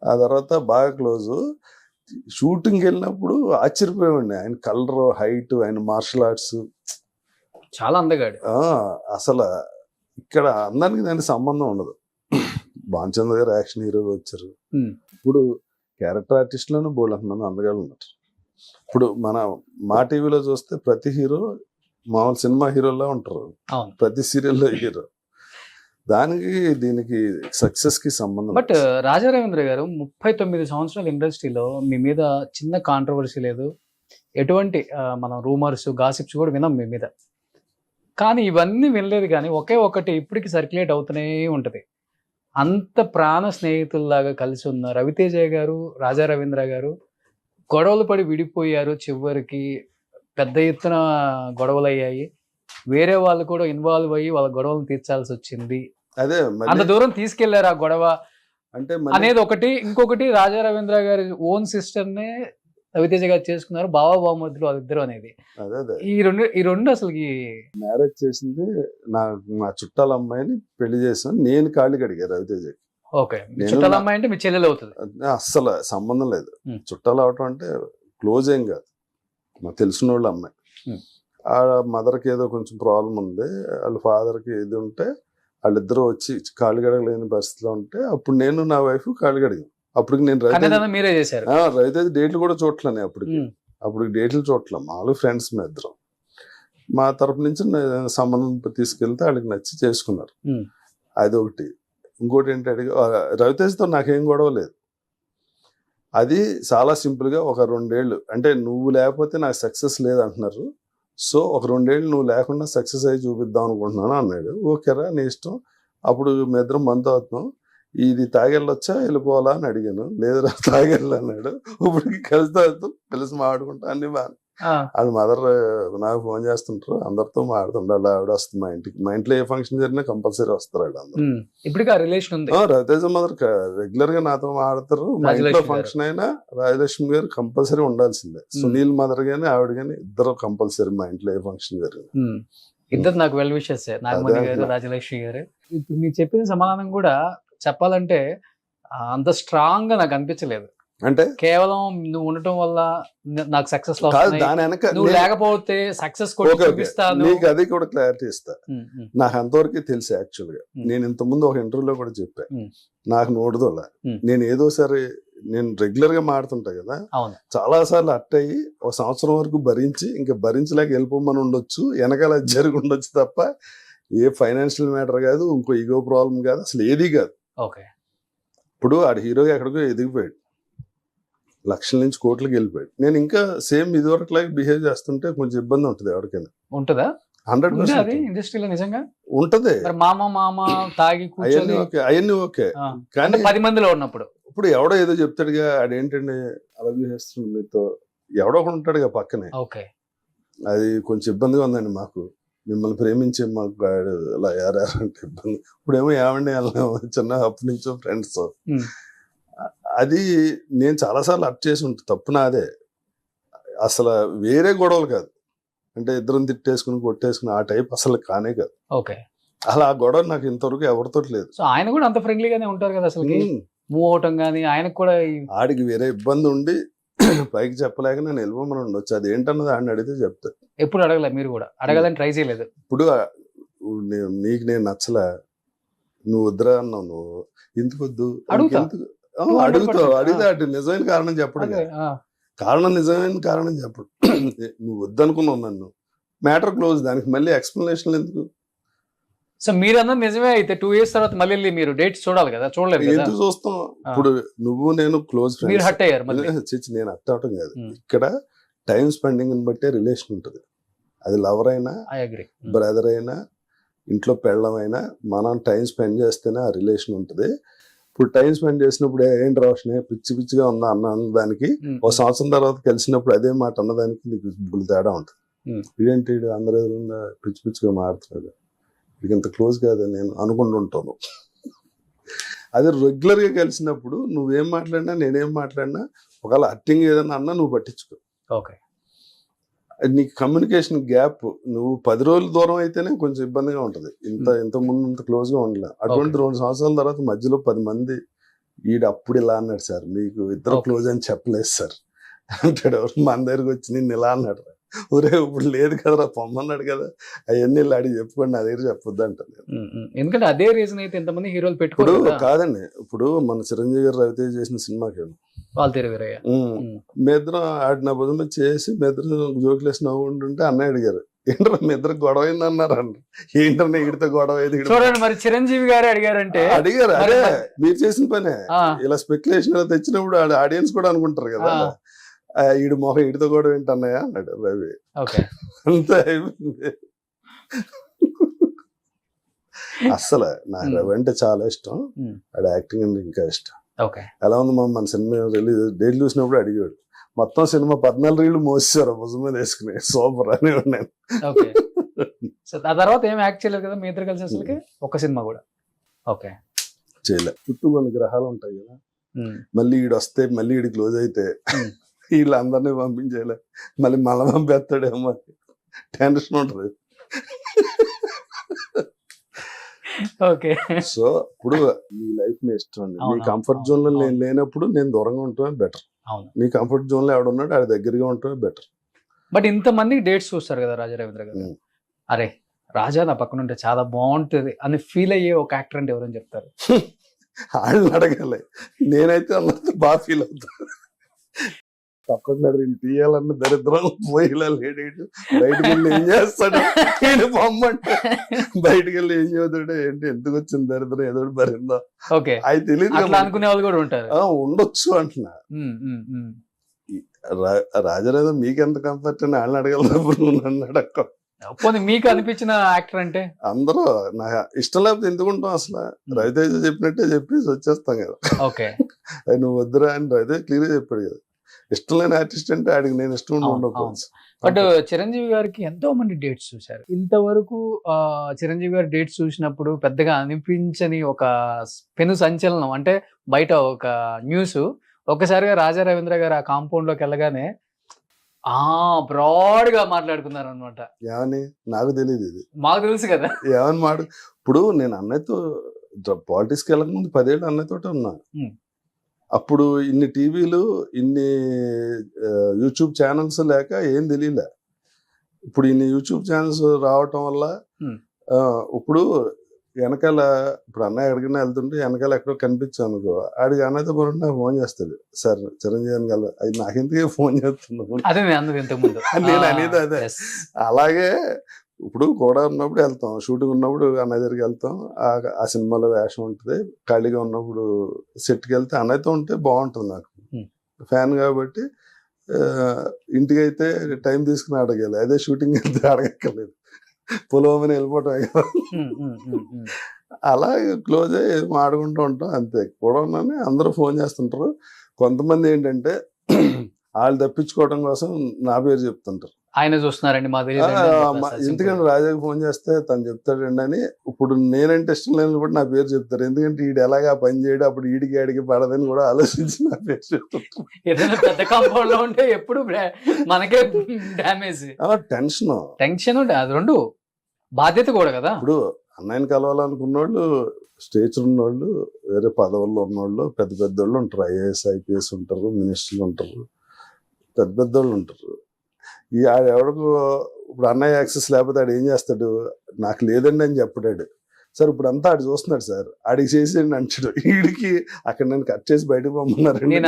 ఆ తర్వాత బాగా క్లోజ్. షూటింగ్కి వెళ్ళినప్పుడు ఆశ్చర్యపోయాడు, ఆయన కలర్, హైట్, ఆయన మార్షల్ ఆర్ట్స్ చాలా అందగాడు. అసలు ఇక్కడ అందరికి దానికి సంబంధం ఉండదు. భానుచంద్ర గారు యాక్షన్ హీరోగా వచ్చారు. ఇప్పుడు క్యారెక్టర్ ఆర్టిస్టులను బోల్డ్ మంది అందగాళ్ళు ఉన్నారు. ఇప్పుడు మా టీవీలో చూస్తే ప్రతి హీరో మామూలు సినిమా హీరోలా ఉంటారు, ప్రతి సీరియల్లో హీరో. దానికి దీనికి సక్సెస్ కి సంబంధం. బట్ రాజా రవీంద్ర గారు 39 సంవత్సరాల ఇండస్ట్రీలో మీ మీద చిన్న కాంట్రవర్సీ లేదు, ఎటువంటి మనం రూమర్స్, గాసిప్స్ కూడా విన్నాం మీ మీద. కానీ ఇవన్నీ వినలేదు, కానీ ఒకే ఒకటి ఇప్పటికి సర్క్యులేట్ అవుతూనే ఉంటది. అంత ప్రాణ స్నేహితుల్లాగా కలిసి ఉన్న రవితేజ గారు, రాజా రవీంద్ర గారు గొడవలు పడి విడిపోయారు. చివరికి పెద్ద ఎత్తున గొడవలు అయ్యాయి, వేరే వాళ్ళు కూడా ఇన్వాల్వ్ అయ్యి వాళ్ళ గొడవలను తీర్చాల్సి వచ్చింది. అదే అంత దూరం తీసుకెళ్లారు ఆ గొడవ అంటే అనేది ఒకటి. ఇంకొకటి రాజా రవీంద్ర గారి ఓన్ సిస్టర్ నే రవితేజ గారు చేసుకున్నారు, బావ బావమరుదులు వాళ్ళిద్దరు అనేది. ఈ రెండు అసలు మ్యారేజ్ చేసింది మా చుట్టాల అమ్మాయిని పెళ్లి చేసాను, నేను కాళ్ళు కడిగారు రవితేజకి. ఓకే, చుట్టాల అమ్మాయి అంటే మీ చెల్లెలు అవుతుంది? అస్సలు సంబంధం లేదు, చుట్టాలు అవటం అంటే క్లోజ్ ఏం కాదు, మాకు తెలిసిన వాళ్ళ అమ్మాయి. ఆ మదర్కి ఏదో కొంచెం ప్రాబ్లం ఉంది, వాళ్ళ ఫాదర్కి ఇది ఉంటే వాళ్ళిద్దరూ వచ్చి కాళ్ళు గడగలేని పరిస్థితిలో ఉంటే అప్పుడు నేను నా వైఫ్ కాళ్ళు గడిగాం. అప్పటికి నేను రవితేజ డేట్లు కూడా చూడలేను, అప్పుడు డేట్లు చూడలే, మామూలు ఫ్రెండ్స్ మీ ఇద్దరం. మా తరపు నుంచి సంబంధం తీసుకెళ్తే వాళ్ళకి నచ్చి చేసుకున్నారు. అదొకటి. ఇంకోటి ఏంటంటే రవితేజతో నాకేం గొడవ లేదు, అది చాలా సింపుల్గా ఒక 2 ఏళ్ళు అంటే నువ్వు లేకపోతే నాకు సక్సెస్ లేదు అంటున్నారు, సో ఒక 2 ఏళ్ళు నువ్వు లేకుండా సక్సెస్ అయ్యి చూపిద్దాం అనుకుంటున్నాను అన్నాడు. ఓకేరా నీ ఇష్టం. అప్పుడు మీ ఇద్దరం మంత్ అవుతున్నాం, ఇది తాగెళ్ళొచ్చా వెళ్ళిపోవాలా అని అడిగాను. లేదురా తాగెళ్ళు అన్నాడు. ఇప్పటికి కలిసి తాగుతాం, కలిసి మాట్లాడుకుంటా అన్ని బాగా. వాళ్ళ మదర్ నాకు ఫోన్ చేస్తుంటారు, అందరితో మాట్లాడుతుంటారు. ఆవిడ వస్తుంది మా ఇంటికి, మా ఇంట్లో ఏ ఫంక్షన్ జరిగినా కంపల్సరీ వస్తారు వాళ్ళు అందరూ. ఇప్పటికీ రిలేషన్ ఉంది. రవితేజ మదర్ రెగ్యులర్ గా నాతో మాట్లాడతారు. మా ఇంట్లో ఫంక్షన్ అయినా రాజలక్ష్మి గారు కంపల్సరీ ఉండాల్సిందే. సునీల్ మదర్ గాని ఆవిడ గాని ఇద్దరు కంపల్సరీ మా ఇంట్లో ఏ ఫంక్షన్ జరిగిన. ఇద్దరు నాకు వెల్ విషెస్, నాగమణి గారు, రాజలక్ష్మి గారు. ఇప్పుడు మీరు చెప్పిన సమాధానం కూడా చెప్పాలంటే అంత స్ట్రాంగ్ గా నాకు అనిపించలేదు. అంటే కేవలం నువ్వు ఉండటం వల్ల నాకు సక్సెస్ నువ్వు లేకపోతే సక్సెస్ నీకు అది కూడా క్లారిటీ ఇస్తా. నాకు అంతవరకు తెలుసు. యాక్చువల్ గా నేను ఇంతకుముందు ఒక ఇంటర్వ్యూలో కూడా చెప్పా, నాకు నోడుదోలా, నేను ఏదో సరే నేను రెగ్యులర్ గా మాడుతుంటా కదా, చాలా సార్లు అట్టయి 1 సంవత్సరం వరకు భరించి ఇంకా భరించలేక వెళ్ళిపోమని ఉండొచ్చు, వెనకాల జరిగి ఉండొచ్చు తప్ప ఏ ఫైనాన్షియల్ మ్యాటర్ కాదు, ఇంకో ఈగో ప్రాబ్లం కాదు, అసలు ఏది కాదు. ఇప్పుడు ఆడు హీరోగా ఎక్కడికో ఎదిగిపోయాడు, లక్షల నుంచి కోట్లకి వెళ్ళిపోయాడు. నేను ఇంకా సేమ్ ఇదివరకు లాగా బిహేవ్ చేస్తుంటే కొంచెం ఇబ్బంది ఉంటుంది ఎవరికైనా. ఉంటుందా? 100% ఇండస్ట్రీలో నిజంగా ఉంటది. మామ తాగి అవన్నీ ఓకే, కానీ 10 మందిలో ఉన్నప్పుడు ఇప్పుడు ఎవడో ఏదో చెప్తాడుగా, ఆడేంటండి అలా చేస్తుంది మీతో, ఎవడో ఒకడు ఉంటాడుగా పక్కనే. అది కొంచెం ఇబ్బందిగా ఉందండి మాకు, మిమ్మల్ని ప్రేమించే మాకు అలా యారంటే ఇబ్బంది. ఇప్పుడేమో ఏమండి చిన్న అప్పటి నుంచో ఫ్రెండ్స్, అది నేను చాలాసార్లు అప్ చేసి ఉంటుంది, తప్పు నాదే. అసలు వేరే గొడవలు కాదు, అంటే ఇద్దరం తిట్టేసుకుని కొట్టేసుకుని ఆ టైప్ అసలు కానే కాదు. ఓకే. అలా ఆ గొడవ నాకు ఇంతవరకు ఎవరితో లేదు. సో ఆయన కూడా అంత ఫ్రెండ్లీగానే ఉంటారు కదా అసలు, మూవ్ అవటం కానీ ఆయనకు కూడా ఆడికి వేరే ఇబ్బంది ఉండి పైకి చెప్పలేక నేను వెళ్ళిపోమని ఉండొచ్చు. అది ఏంటన్నది ఆయన అడిగితే చెప్తా. ఎప్పుడు అడగలేదు, మీరు కూడా అడగాలని ట్రై చేయలేదు? ఇప్పుడు నీకు నేను నచ్చలే, నువ్వు వద్దురా అన్నావు, నువ్వు ఎందుకు వద్దు అడుగుతావు. అడిగితే అటు నిజమైన కారణం చెప్పడు, నిజమైన కారణం చెప్పడు. నువ్వు వద్దనుకున్నావు నన్ను, మ్యాటర్ క్లోజ్, దానికి మళ్ళీ ఎక్స్ప్లెనేషన్ ఎందుకు? సో మీరు అన్నది నిజమే అయితే 2 years తర్వాత మళ్ళీ మీరు డేట్స్ చూడాలి కదా, చూడలేదు కదా? ఎందుకు చూస్తాం? ఇప్పుడు నువ్వు నేను క్లోజ్ మీరు ఫ్రెండ్స్. హట్ అయ్యారు మళ్ళీ? నేను హట్ అవటం కాదు, ఇక్కడ టైం స్పెండింగ్ బట్టే రిలేషన్ ఉంటుంది. అది లవర్ అయినా, బ్రదర్ అయినా, ఇంట్లో పెళ్ళమైనా మనం టైం స్పెండ్ చేస్తేనే ఆ రిలేషన్ ఉంటుంది. ఇప్పుడు టైం స్పెండ్ చేసినప్పుడు ఏంటి రోషనే పిచ్చి పిచ్చిగా ఉందా అన్నదానికి, ఒక సంవత్సరం తర్వాత కలిసినప్పుడు అదే మాట అన్నదానికి నీకు బుల్ తేడా ఉంటుంది. ఇదేంటి అందరూ ఎదురుగా పిచ్చి పిచ్చిగా మారుతున్నాడు, ఇది ఇంత క్లోజ్ కాదు నేను అనుకుంటుంటాను. అదే రెగ్యులర్గా కలిసినప్పుడు నువ్వేం మాట్లాడినా నేనేం మాట్లాడినా, ఒకవేళ హర్టింగ్ ఏదైనా అన్నా నువ్వు పట్టించుకో. ఓకే. నీకు కమ్యూనికేషన్ గ్యాప్, నువ్వు 10 రోజుల దూరం అయితేనే కొంచెం ఇబ్బందిగా ఉంటుంది. ఇంత ముందు ఇంత క్లోజ్గా ఉండలే. అటువంటి 2 సంవత్సరాల తర్వాత మధ్యలో 10 మంది ఈడు అప్పుడు ఇలా అన్నాడు సార్, మీకు ఇద్దరు క్లోజ్ అని చెప్పలేదు సార్ అంటాడు. ఎవరు మన దగ్గరికి వచ్చి నిన్ను ఇలా అన్నాడు, ఒరే ఇప్పుడు లేదు కదరా పొమ్మన్నాడు కదా, అవన్నీ ఇలా అడిగి చెప్పుకోండి, నా దగ్గర చెప్పొద్దు అంటాను. ఎందుకంటే అదే రీజన్ అయితే ఎంతమంది హీరోలు ఇప్పుడు పెట్టుకోరు కాదండి. ఇప్పుడు మన చిరంజీవి గారు రవితేజ చేసిన సినిమాకి వాళ్ళు తిరగరయ్య, మీ ఇద్దరం ఆడిన బదులు చేసి మీ ఇద్దరు జోకులు వేసి నవ్వుకుంటుంటే అన్నయ్య అడిగారు, ఏంటో మీ ఇద్దరు గొడవ అయింది అన్నారు అంట. ఏంటన్నా ఈడితో గొడవ అయింది చూడండి. మరి చిరంజీవి గారు అడిగారంటే అడిగారు, అదే మీరు చేసిన పనే. ఇలా స్పెక్యులేషన్ తెచ్చినప్పుడు ఆడియన్స్ కూడా అనుకుంటారు కదా, ఈడు మొహం ఈడితో గొడవ ఏంటన్నాయా అన్నాడు రవి. అంతే అయిపోయింది. అస్సలు నాకు రవి అంటే చాలా ఇష్టం, ఆడ యాక్టింగ్ అంటే ఇంకా ఇష్టం. ఎలా ఉంది మన సినిమా రిలీజ్ డేట్ చూసినప్పుడు అడిగాడు, మొత్తం సినిమా 14 రీళ్లు మోసారు భుజం మీద వేసుకుని, సూపర్ అని ఉన్నాను. ఆ తర్వాత ఏం యాక్ట్ చేయలేదు కదా మీ ఇద్దరు కలిసి అసలుకి ఒక సినిమా కూడా? ఓకే, చేయలే. చుట్టూ కొన్ని గ్రహాలు ఉంటాయి కదా, మళ్ళీ ఈడు వస్తే మళ్ళీ ఈడు క్లోజ్ అయితే వీళ్ళందరినీ పంపించేయలే, మళ్ళీ మళ్ళీ పంపేస్తాడేమో టెన్షన్ ఉంటుంది. ఓకే. సో ఇప్పుడు మీ లైఫ్ మీ ఇష్టం అండి. మీ కంఫర్ట్ జోన్ లో నేను లేనప్పుడు నేను దూరంగా ఉండటమే బెటర్. మీ కంఫర్ట్ జోన్ లో ఎవడున్నాడు ఆడ దగ్గరగా ఉండటమే బెటర్. బట్ ఇంతమంది డేట్స్ చూస్తారు కదా రాజా రవీంద్ర గారు, అరే రాజా నా పక్కన ఉంటే చాలా బాగుంటుంది అని ఫీల్ అయ్యే ఒక యాక్టర్ అంటే ఎవరని చెప్తారు? వాళ్ళని అడగాలి, నేనైతే అందరితో బాగా ఫీల్ అవుతాను. తప్పకుండా తీయాలన్న దరిద్రం పోయిలా లేడు, బయటకు వెళ్ళి ఏం చేస్తాడు పొమ్మంటే, బయటకు వెళ్ళి ఏం చదువుతాడు, ఏంటి ఎందుకు వచ్చింది దరిద్రం, ఏదో బరిందా అది తెలియదు అనుకునే వాళ్ళు కూడా ఉంటారు. ఉండొచ్చు అంటున్నా. రాజరాజు మీకెంత కంఫర్ట్ అని వాళ్ళని అడగలప్పుడు నన్ను అడగ. మీకు అనిపించిన యాక్టర్ అంటే అందరూ నా ఇష్టం లేకపోతే ఎందుకుంటాం అసలు. రవితేజ చెప్పినట్టే చెప్పేసి వచ్చేస్తాం కదా. అది నువ్వు వద్దురా అని రవితేజ క్లియర్ చెప్పాడు కదా, ఇష్టం లేని ఆర్టిస్ట్ అంటే ఆడికి నేను ఇష్టం ఉండకపోవచ్చు. బట్ చిరంజీవి గారికి ఎంతో మంది డేట్స్ చూశారు. ఇంతవరకు చిరంజీవి గారి డేట్స్ చూసినప్పుడు పెద్దగా అనిపించని ఒక పెను సంచలనం అంటే బయట ఒక న్యూస్, ఒక్కసారిగా రాజా రవీంద్ర గారు ఆ కాంపౌండ్ లోకి వెళ్ళగానే బ్రాడ్ గా మాట్లాడుకున్నారు అనమాట. ఏమని నాకు తెలియదు, ఇది మాకు తెలుసు కదా ఏమని ఇప్పుడు నేను అన్నయ్యతో పాలిటిక్స్ కి వెళ్ళక ముందు 10 ఏళ్ళు అన్నయ్యతోటే ఉన్నా. అప్పుడు ఇన్ని టీవీలు ఇన్ని యూట్యూబ్ ఛానల్స్ లేక ఏం తెలియలే. ఇప్పుడు ఇన్ని యూట్యూబ్ ఛానల్స్ రావటం వల్ల ఇప్పుడు వెనకాల ఇప్పుడు అన్నయ్య ఎక్కడికైనా వెళ్తుంటే వెనకాల ఎక్కడో కనిపించాను అనుకో, ఆడికి అన్నయ్యతో పాటు నాకు ఫోన్ చేస్తాడు, సార్ చిరంజీవి అని కల అది నాకు ఇంతకే ఫోన్ చేస్తున్నాను నేను అనేది అదే. అలాగే ఇప్పుడు కూడా ఉన్నప్పుడు వెళ్తాం, షూటింగ్ ఉన్నప్పుడు అన్నయ్య దగ్గరికి వెళ్తాం, ఆ సినిమాలో వేషం ఉంటుంది, ఖాళీగా ఉన్నప్పుడు సెట్కి వెళ్తే అన్నయ్యతో ఉంటే బాగుంటుంది. నాకు ఫ్యాన్ కాబట్టి ఇంటికి అయితే టైం తీసుకుని అడగాలి, అదే షూటింగ్ వెళ్తే అడగక్కర్లేదు, పొలవమని వెళ్ళిపోవటం కదా. అలా క్లోజ్ అయ్యి ఆడుకుంటూ ఉంటాం అంతే. కూడా ఉన్నాను అందరూ ఫోన్ చేస్తుంటారు. కొంతమంది ఏంటంటే వాళ్ళు తప్పించుకోవడం కోసం నా పేరు చెప్తుంటారు, ఆయన చూస్తున్నారండి మా ఎందుకంటే రాజాకి ఫోన్ చేస్తే తను చెప్తాడండి అని. ఇప్పుడు నేనంటే ఇష్టం లేని కూడా నా పేరు చెప్తారు, ఎందుకంటే ఈడు ఎలాగా పని చేయడు, అప్పుడు ఈడికి ఆడికి పడదని కూడా ఆలోచించి నా పేరు చెప్తారు. ఏదైనా పెద్ద కాంపౌండ్ లో ఉంటే ఎప్పుడు మనకే డ్యామేజ్, టెన్షన్ అది రెండు బాధ్యత కూడా కదా. ఇప్పుడు అన్నయ్యని కలవాలనుకున్నోళ్ళు, స్టేచర్ ఉన్నోళ్ళు, వేరే పదవుల్లో ఉన్నోళ్ళు, పెద్ద పెద్దోళ్ళు ఉంటారు, ఐఏఎస్ ఐపీఎస్ ఉంటారు, మినిస్టర్లు ఉంటారు, పెద్ద పెద్దోళ్ళు ఉంటారు. ఈ ఎవరికి ఇప్పుడు అన్నయ్య యాక్సెస్ లేకపోతే ఆడు ఏం చేస్తాడు, నాకు లేదండి అని చెప్పడాడు. సార్ ఇప్పుడు అంతా ఆడు చూస్తున్నాడు సార్, ఆడికి చేసేయండి అంటాడు. వీడికి అక్కడ నేను కట్ చేసి బయటకు పంపన్నారండి,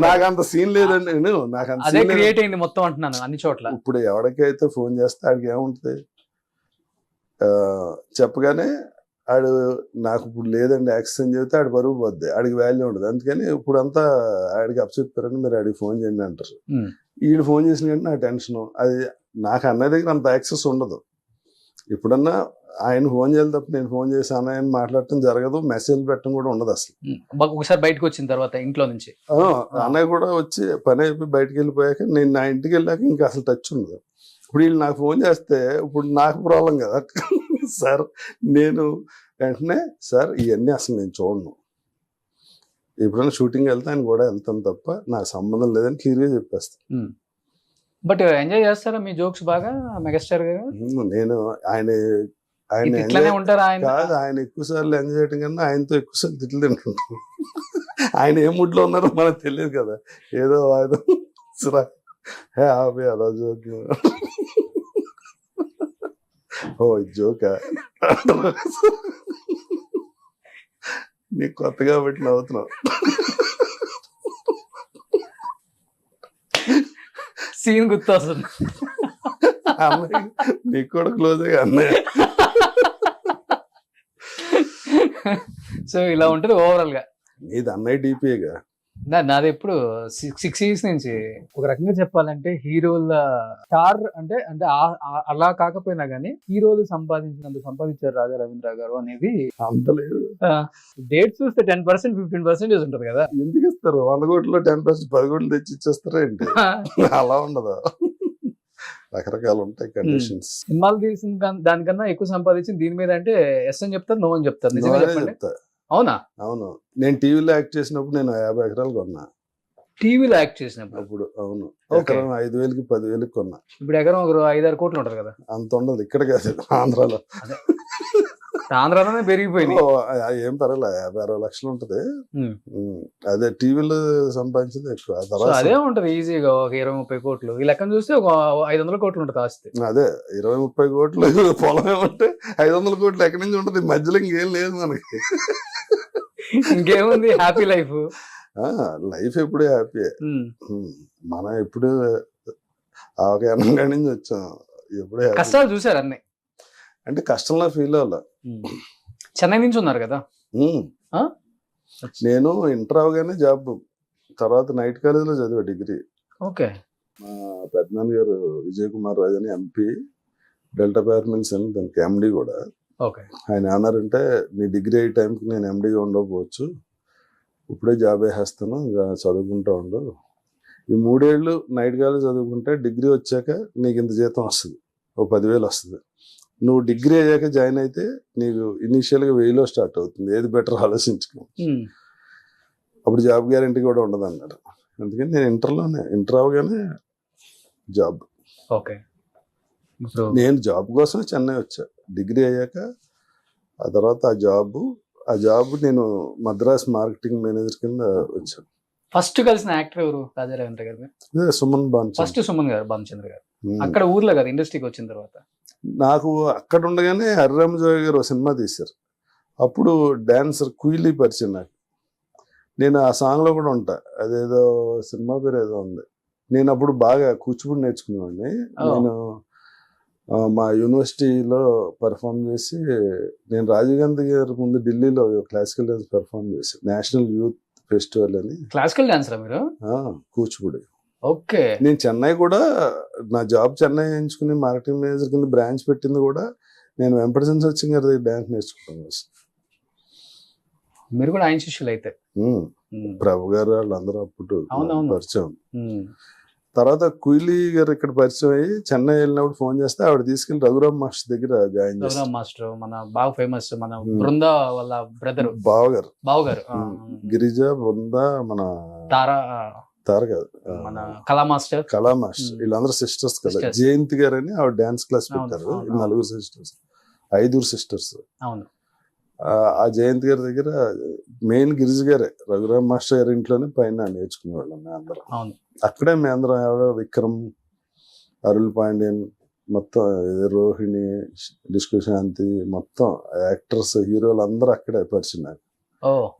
నాకు అంత సీన్ లేదండి, నాకు అంత క్రియేట్ అయింది మొత్తం అంటున్నాను అన్ని చోట్ల. ఇప్పుడు ఎవరికైతే ఫోన్ చేస్తే ఆడికి ఏముంటుంది, చెప్పగానే ఆడు నాకు ఇప్పుడు లేదండి యాక్సెస్ అని చెబితే ఆడు బరువు పోద్ది, ఆడికి వాల్యూ ఉండదు. అందుకని ఇప్పుడు అంతా ఆడికి అప్పచెప్పారని మీరు ఆడికి ఫోన్ చేయండి అంటారు. వీళ్ళు ఫోన్ చేసిన కంటే నా టెన్షన్, అది నాకు అన్నయ్య దగ్గర అంత యాక్సెస్ ఉండదు. ఇప్పుడన్నా ఆయన ఫోన్ చేయాలి తప్ప నేను ఫోన్ చేసి అన్నయ్యని మాట్లాడటం జరగదు, మెసేజ్ పెట్టడం కూడా ఉండదు అసలు. ఒకసారి బయటకు వచ్చిన తర్వాత ఇంట్లో నుంచి అన్నయ్య కూడా వచ్చి పని అయిపోయి బయటకు వెళ్ళిపోయాక నేను నా ఇంటికి వెళ్ళాక ఇంకా అసలు టచ్ ఉండదు. ఇప్పుడు వీళ్ళు నాకు ఫోన్ చేస్తే ఇప్పుడు నాకు ప్రాబ్లం కదా సార్. నేను వెంటనే సార్ ఇవన్నీ అసలు నేను చూడను, ఎప్పుడైనా షూటింగ్ వెళ్తే ఆయన కూడా వెళ్తాను తప్ప నాకు సంబంధం లేదని క్లియర్గా చెప్పేస్తాను. బట్ ఎంజాయ్ చేస్తారా మీ జోక్స్ బాగా మెగాస్టార్ గారు? నేను ఆయన ఉంటారా? కాదు, ఆయన ఎక్కువ సార్లు ఎంజాయ్ చేయడం కన్నా ఆయనతో ఎక్కువ సార్లు తిట్లు తింటుంటాను. ఆయన ఏ మూడ్ లో ఉన్నారో మనకు తెలియదు కదా, ఏదో ఆపే అలా జోక్, ఓ జోకా నీకు కొత్త కాబట్టి నవ్వుతున్నావు, సీన్ గుర్తు వస్తుంది. అన్నయ్య నీకు కూడా క్లోజ్ అయ్యా అన్నయ్య. సో ఇలా ఉంటుంది ఓవరాల్ గా. ఇది అన్నయ్య డీపీగా, నాది ఎప్పుడు 6 years నుంచి. ఒక రకంగా చెప్పాలంటే హీరోల స్టార్ అంటే అంటే అలా కాకపోయినా గానీ హీరోలు సంపాదించారు రాజా రవీంద్ర గారు అనేది అంత లేదు. డేట్ చూస్తే 10% 15% ఉంటుంది కదా. ఎందుకు ఇస్తారు 100 కోట్లు 10% 10 కోట్లు తెచ్చి ఇచ్చేస్తారా ఏంటి? అలా ఉండదు, రకరకాలు ఉంటాయి కండిషన్స్. సినిమాలు తీసిన దానికన్నా ఎక్కువ సంపాదించింది దీని మీద అంటే ఎస్ అని చెప్తారు, నో అని చెప్తారు. నిజంగా చెప్పండి. అవునా? అవును, నేను టీవీలో యాక్ట్ చేసినప్పుడు నేను 50 ఎకరాలు కొన్నా. టీవీలో యాక్ట్ చేసినప్పుడు? అప్పుడు అవును, ఎకరం 5,000కి 10,000కి కొన్నా. ఇప్పుడు ఎకరం ఒక 5-6 కోట్లు ఉంటుంది కదా. అంత ఉండదు ఇక్కడ కాదు, ఆంధ్రాలో. ఆంధ్రాలోనే పెరిగిపోయింది. ఏం పర్వాలే, 50-60 లక్షలు ఉంటది. అదే టీవీలో సంపాదించింది ఎక్కువ. అదే ఉంటది ఈజీగా ఒక 20-30 కోట్లు. ఈ లెక్కన చూస్తే ఒక 500 కోట్లు ఉంటుంది ఆస్తి. అదే 20-30 కోట్లు పొలం ఏమంటే 500 కోట్లు ఎక్కడి నుంచి ఉంటది, మధ్యలో ఇంకేం లేదు మనకి. ఇంకేముంది, హ్యాపీ లైఫ్. లైఫ్ ఎప్పుడూ హ్యాపీ. మనం ఎప్పుడు అవకాశం నుంచి వచ్చాం, ఎప్పుడే కష్టాలు చూసారు అన్ని. అంటే కష్టంలో ఫీల్ అవ్వాల. చెన్నై నుంచి ఉన్నారు కదా. నేను ఇంటర్ అవగానే జాబ్, తర్వాత నైట్ కాలేజ్లో చదివా డిగ్రీ. ఓకే. మా పెద్దనాన్న గారు విజయ్ కుమార్ రాజు అని ఎంపీ, డెల్టా పవర్ మిల్స్ అని దానికి ఎండి కూడా. ఆయన ఏమన్నారంటే, నీ డిగ్రీ అయ్యే టైంకి నేను ఎండిగా ఉండకపోవచ్చు, ఇప్పుడే జాబ్ వేసేస్తాను, చదువుకుంటా ఉండు, ఈ 3 ఏళ్ళు నైట్ కాలేజ్ చదువుకుంటే డిగ్రీ వచ్చాక నీకు ఇంత జీతం వస్తుంది, ఓ 10,000 వస్తుంది. నువ్వు డిగ్రీ అయ్యాక జాయిన్ అయితే నీకు ఇనీషియల్గా 1000లో స్టార్ట్ అవుతుంది, ఏది బెటర్ ఆలోచించుకో, అప్పుడు జాబ్ గ్యారంటీ కూడా ఉండదు అన్నారు. అందుకని నేను ఇంటర్ అవగానే జాబ్. ఓకే. నేను జాబ్ కోసం చెన్నై వచ్చా డిగ్రీ అయ్యాక. ఆ తర్వాత ఆ జాబ్ నేను మద్రాస్ మార్కెటింగ్ మేనేజర్ కింద వచ్చాను. ఫస్ట్ కలిసిన యాక్టర్ ఎవరు రాజా రవీంద్ర గారు? సుమన్ భానుచంద్ర. ఫస్ట్ సుమన్ గారు, భానుచంద్ర గారు. అక్కడ ఊర్లో కదా, ఇండస్ట్రీకి వచ్చిన తర్వాత నాకు అక్కడ ఉండగానే హరిరామ్ జోయ్ గారు ఒక సినిమా తీశారు. అప్పుడు డాన్సర్ కుయిలీ పరిచయం నాకు. నేను ఆ సాంగ్లో కూడా ఉంటా, అదేదో సినిమా పేరు ఏదో ఉంది. నేను అప్పుడు బాగా కూచిపూడి నేర్చుకునేవాడిని. నేను మా యూనివర్సిటీలో పర్ఫామ్ చేసి, నేను రాజీవ్ గాంధీ గారి ముందు ఢిల్లీలో క్లాసికల్ డాన్స్ పర్ఫామ్ చేసి, నేషనల్ యూత్ ఫెస్టివల్ అని. క్లాసికల్ డాన్సరా మీరు? కూచిపూడి. ఓకే. నేను చెన్నై కూడా, నా జాబ్ చెన్నై ఎంచుకుని మార్కెటింగ్ మేనేజర్ కింద బ్రాంచ్ పెట్టింది కూడా నేను వెంపటసన్ సచిన్ గారి డాన్స్ నేర్చుకుంటాను. మీరు కూడా ఆయన శిష్యులు అయితే? ప్రభు గారు వాళ్ళందరూ అప్పుడు పరిచయం. తర్వాత కుయిలి గారు ఇక్కడ పరిచయం అయ్యి చెన్నై వెళ్ళినప్పుడు ఫోన్ చేస్తే ఆవిడ తీసుకెళ్లి రఘురామ్ మాస్టర్ దగ్గర జాయిన్ చేస్తారు. రఘురామ్ మాస్టర్ మన బాగా ఫేమస్, మన బృంద వాళ్ళ బ్రదర్ బావగారు బావగారు, గిరిజ బృంద మన తారా తార కాదు మన కళా మాస్టర్ వీళ్ళందరూ సిస్టర్స్ కదా. Sisters. జయంతి గారు అని ఆవిడ డాన్స్ క్లాస్ అవును, పెట్టారు. అవును, ఈ 4 సిస్టర్స్ 5 సిస్టర్స్. అవును. ఆ జయంతి గారి దగ్గర మెయిన్ గిరిజ గారే రఘురామ్ మాస్టర్ గారి ఇంట్లోనే పైన నేర్చుకునేవాళ్ళం మేము అందరం. అవును. అక్కడే మేము అందరం ఎవడో విక్రమ్, అరుల్ పాండ్యన్, మొత్తం రోహిణి, శాంతి, మొత్తం యాక్టర్స్ హీరోలు అందరూ అక్కడే పరిచయం నాకు.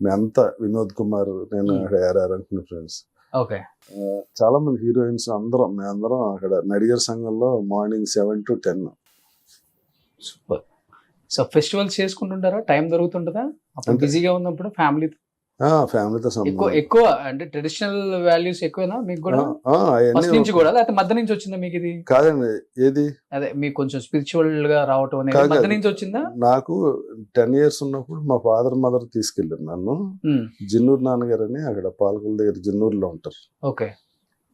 మేమంతా వినోద్ కుమార్, నేను ఆర్ఆర్ అనుకున్న ఫ్రెండ్స్. ఓకే. చాలా మంది హీరోయిన్స్ అందరం మేమందరం అక్కడ నడిగర్ సంఘంలో morning 7 to 10. Super. So festivals చేసుకుంటుంటారా? టైం దొరుకుతుంటుందా అప్పుడు బిజీగా ఉన్నప్పుడు ఫ్యామిలీతో? ఫ్యామిలీతో ఎక్కువ అంటే ట్రెడిషనల్ వాల్యూస్ ఎక్కువేనా మీకు కూడా ఫస్ట్ నుంచి కూడా, లేకపోతే మధ్య నుంచి వచ్చిందా మీకు ఇది? కాదండి, ఏది అదే మీకు కొంచెం స్పిరిచువల్ గా రావటం అనేది మధ్య నుంచి వచ్చిందా? నాకు 10 years ఉన్నప్పుడు మా ఫాదర్ మదర్ తీసుకెళ్ళారు నన్ను. జిన్నూరు నాన్నగారు అని అక్కడ పాలకుల దగ్గర జిన్నూరులో ఉంటారు. ఓకే.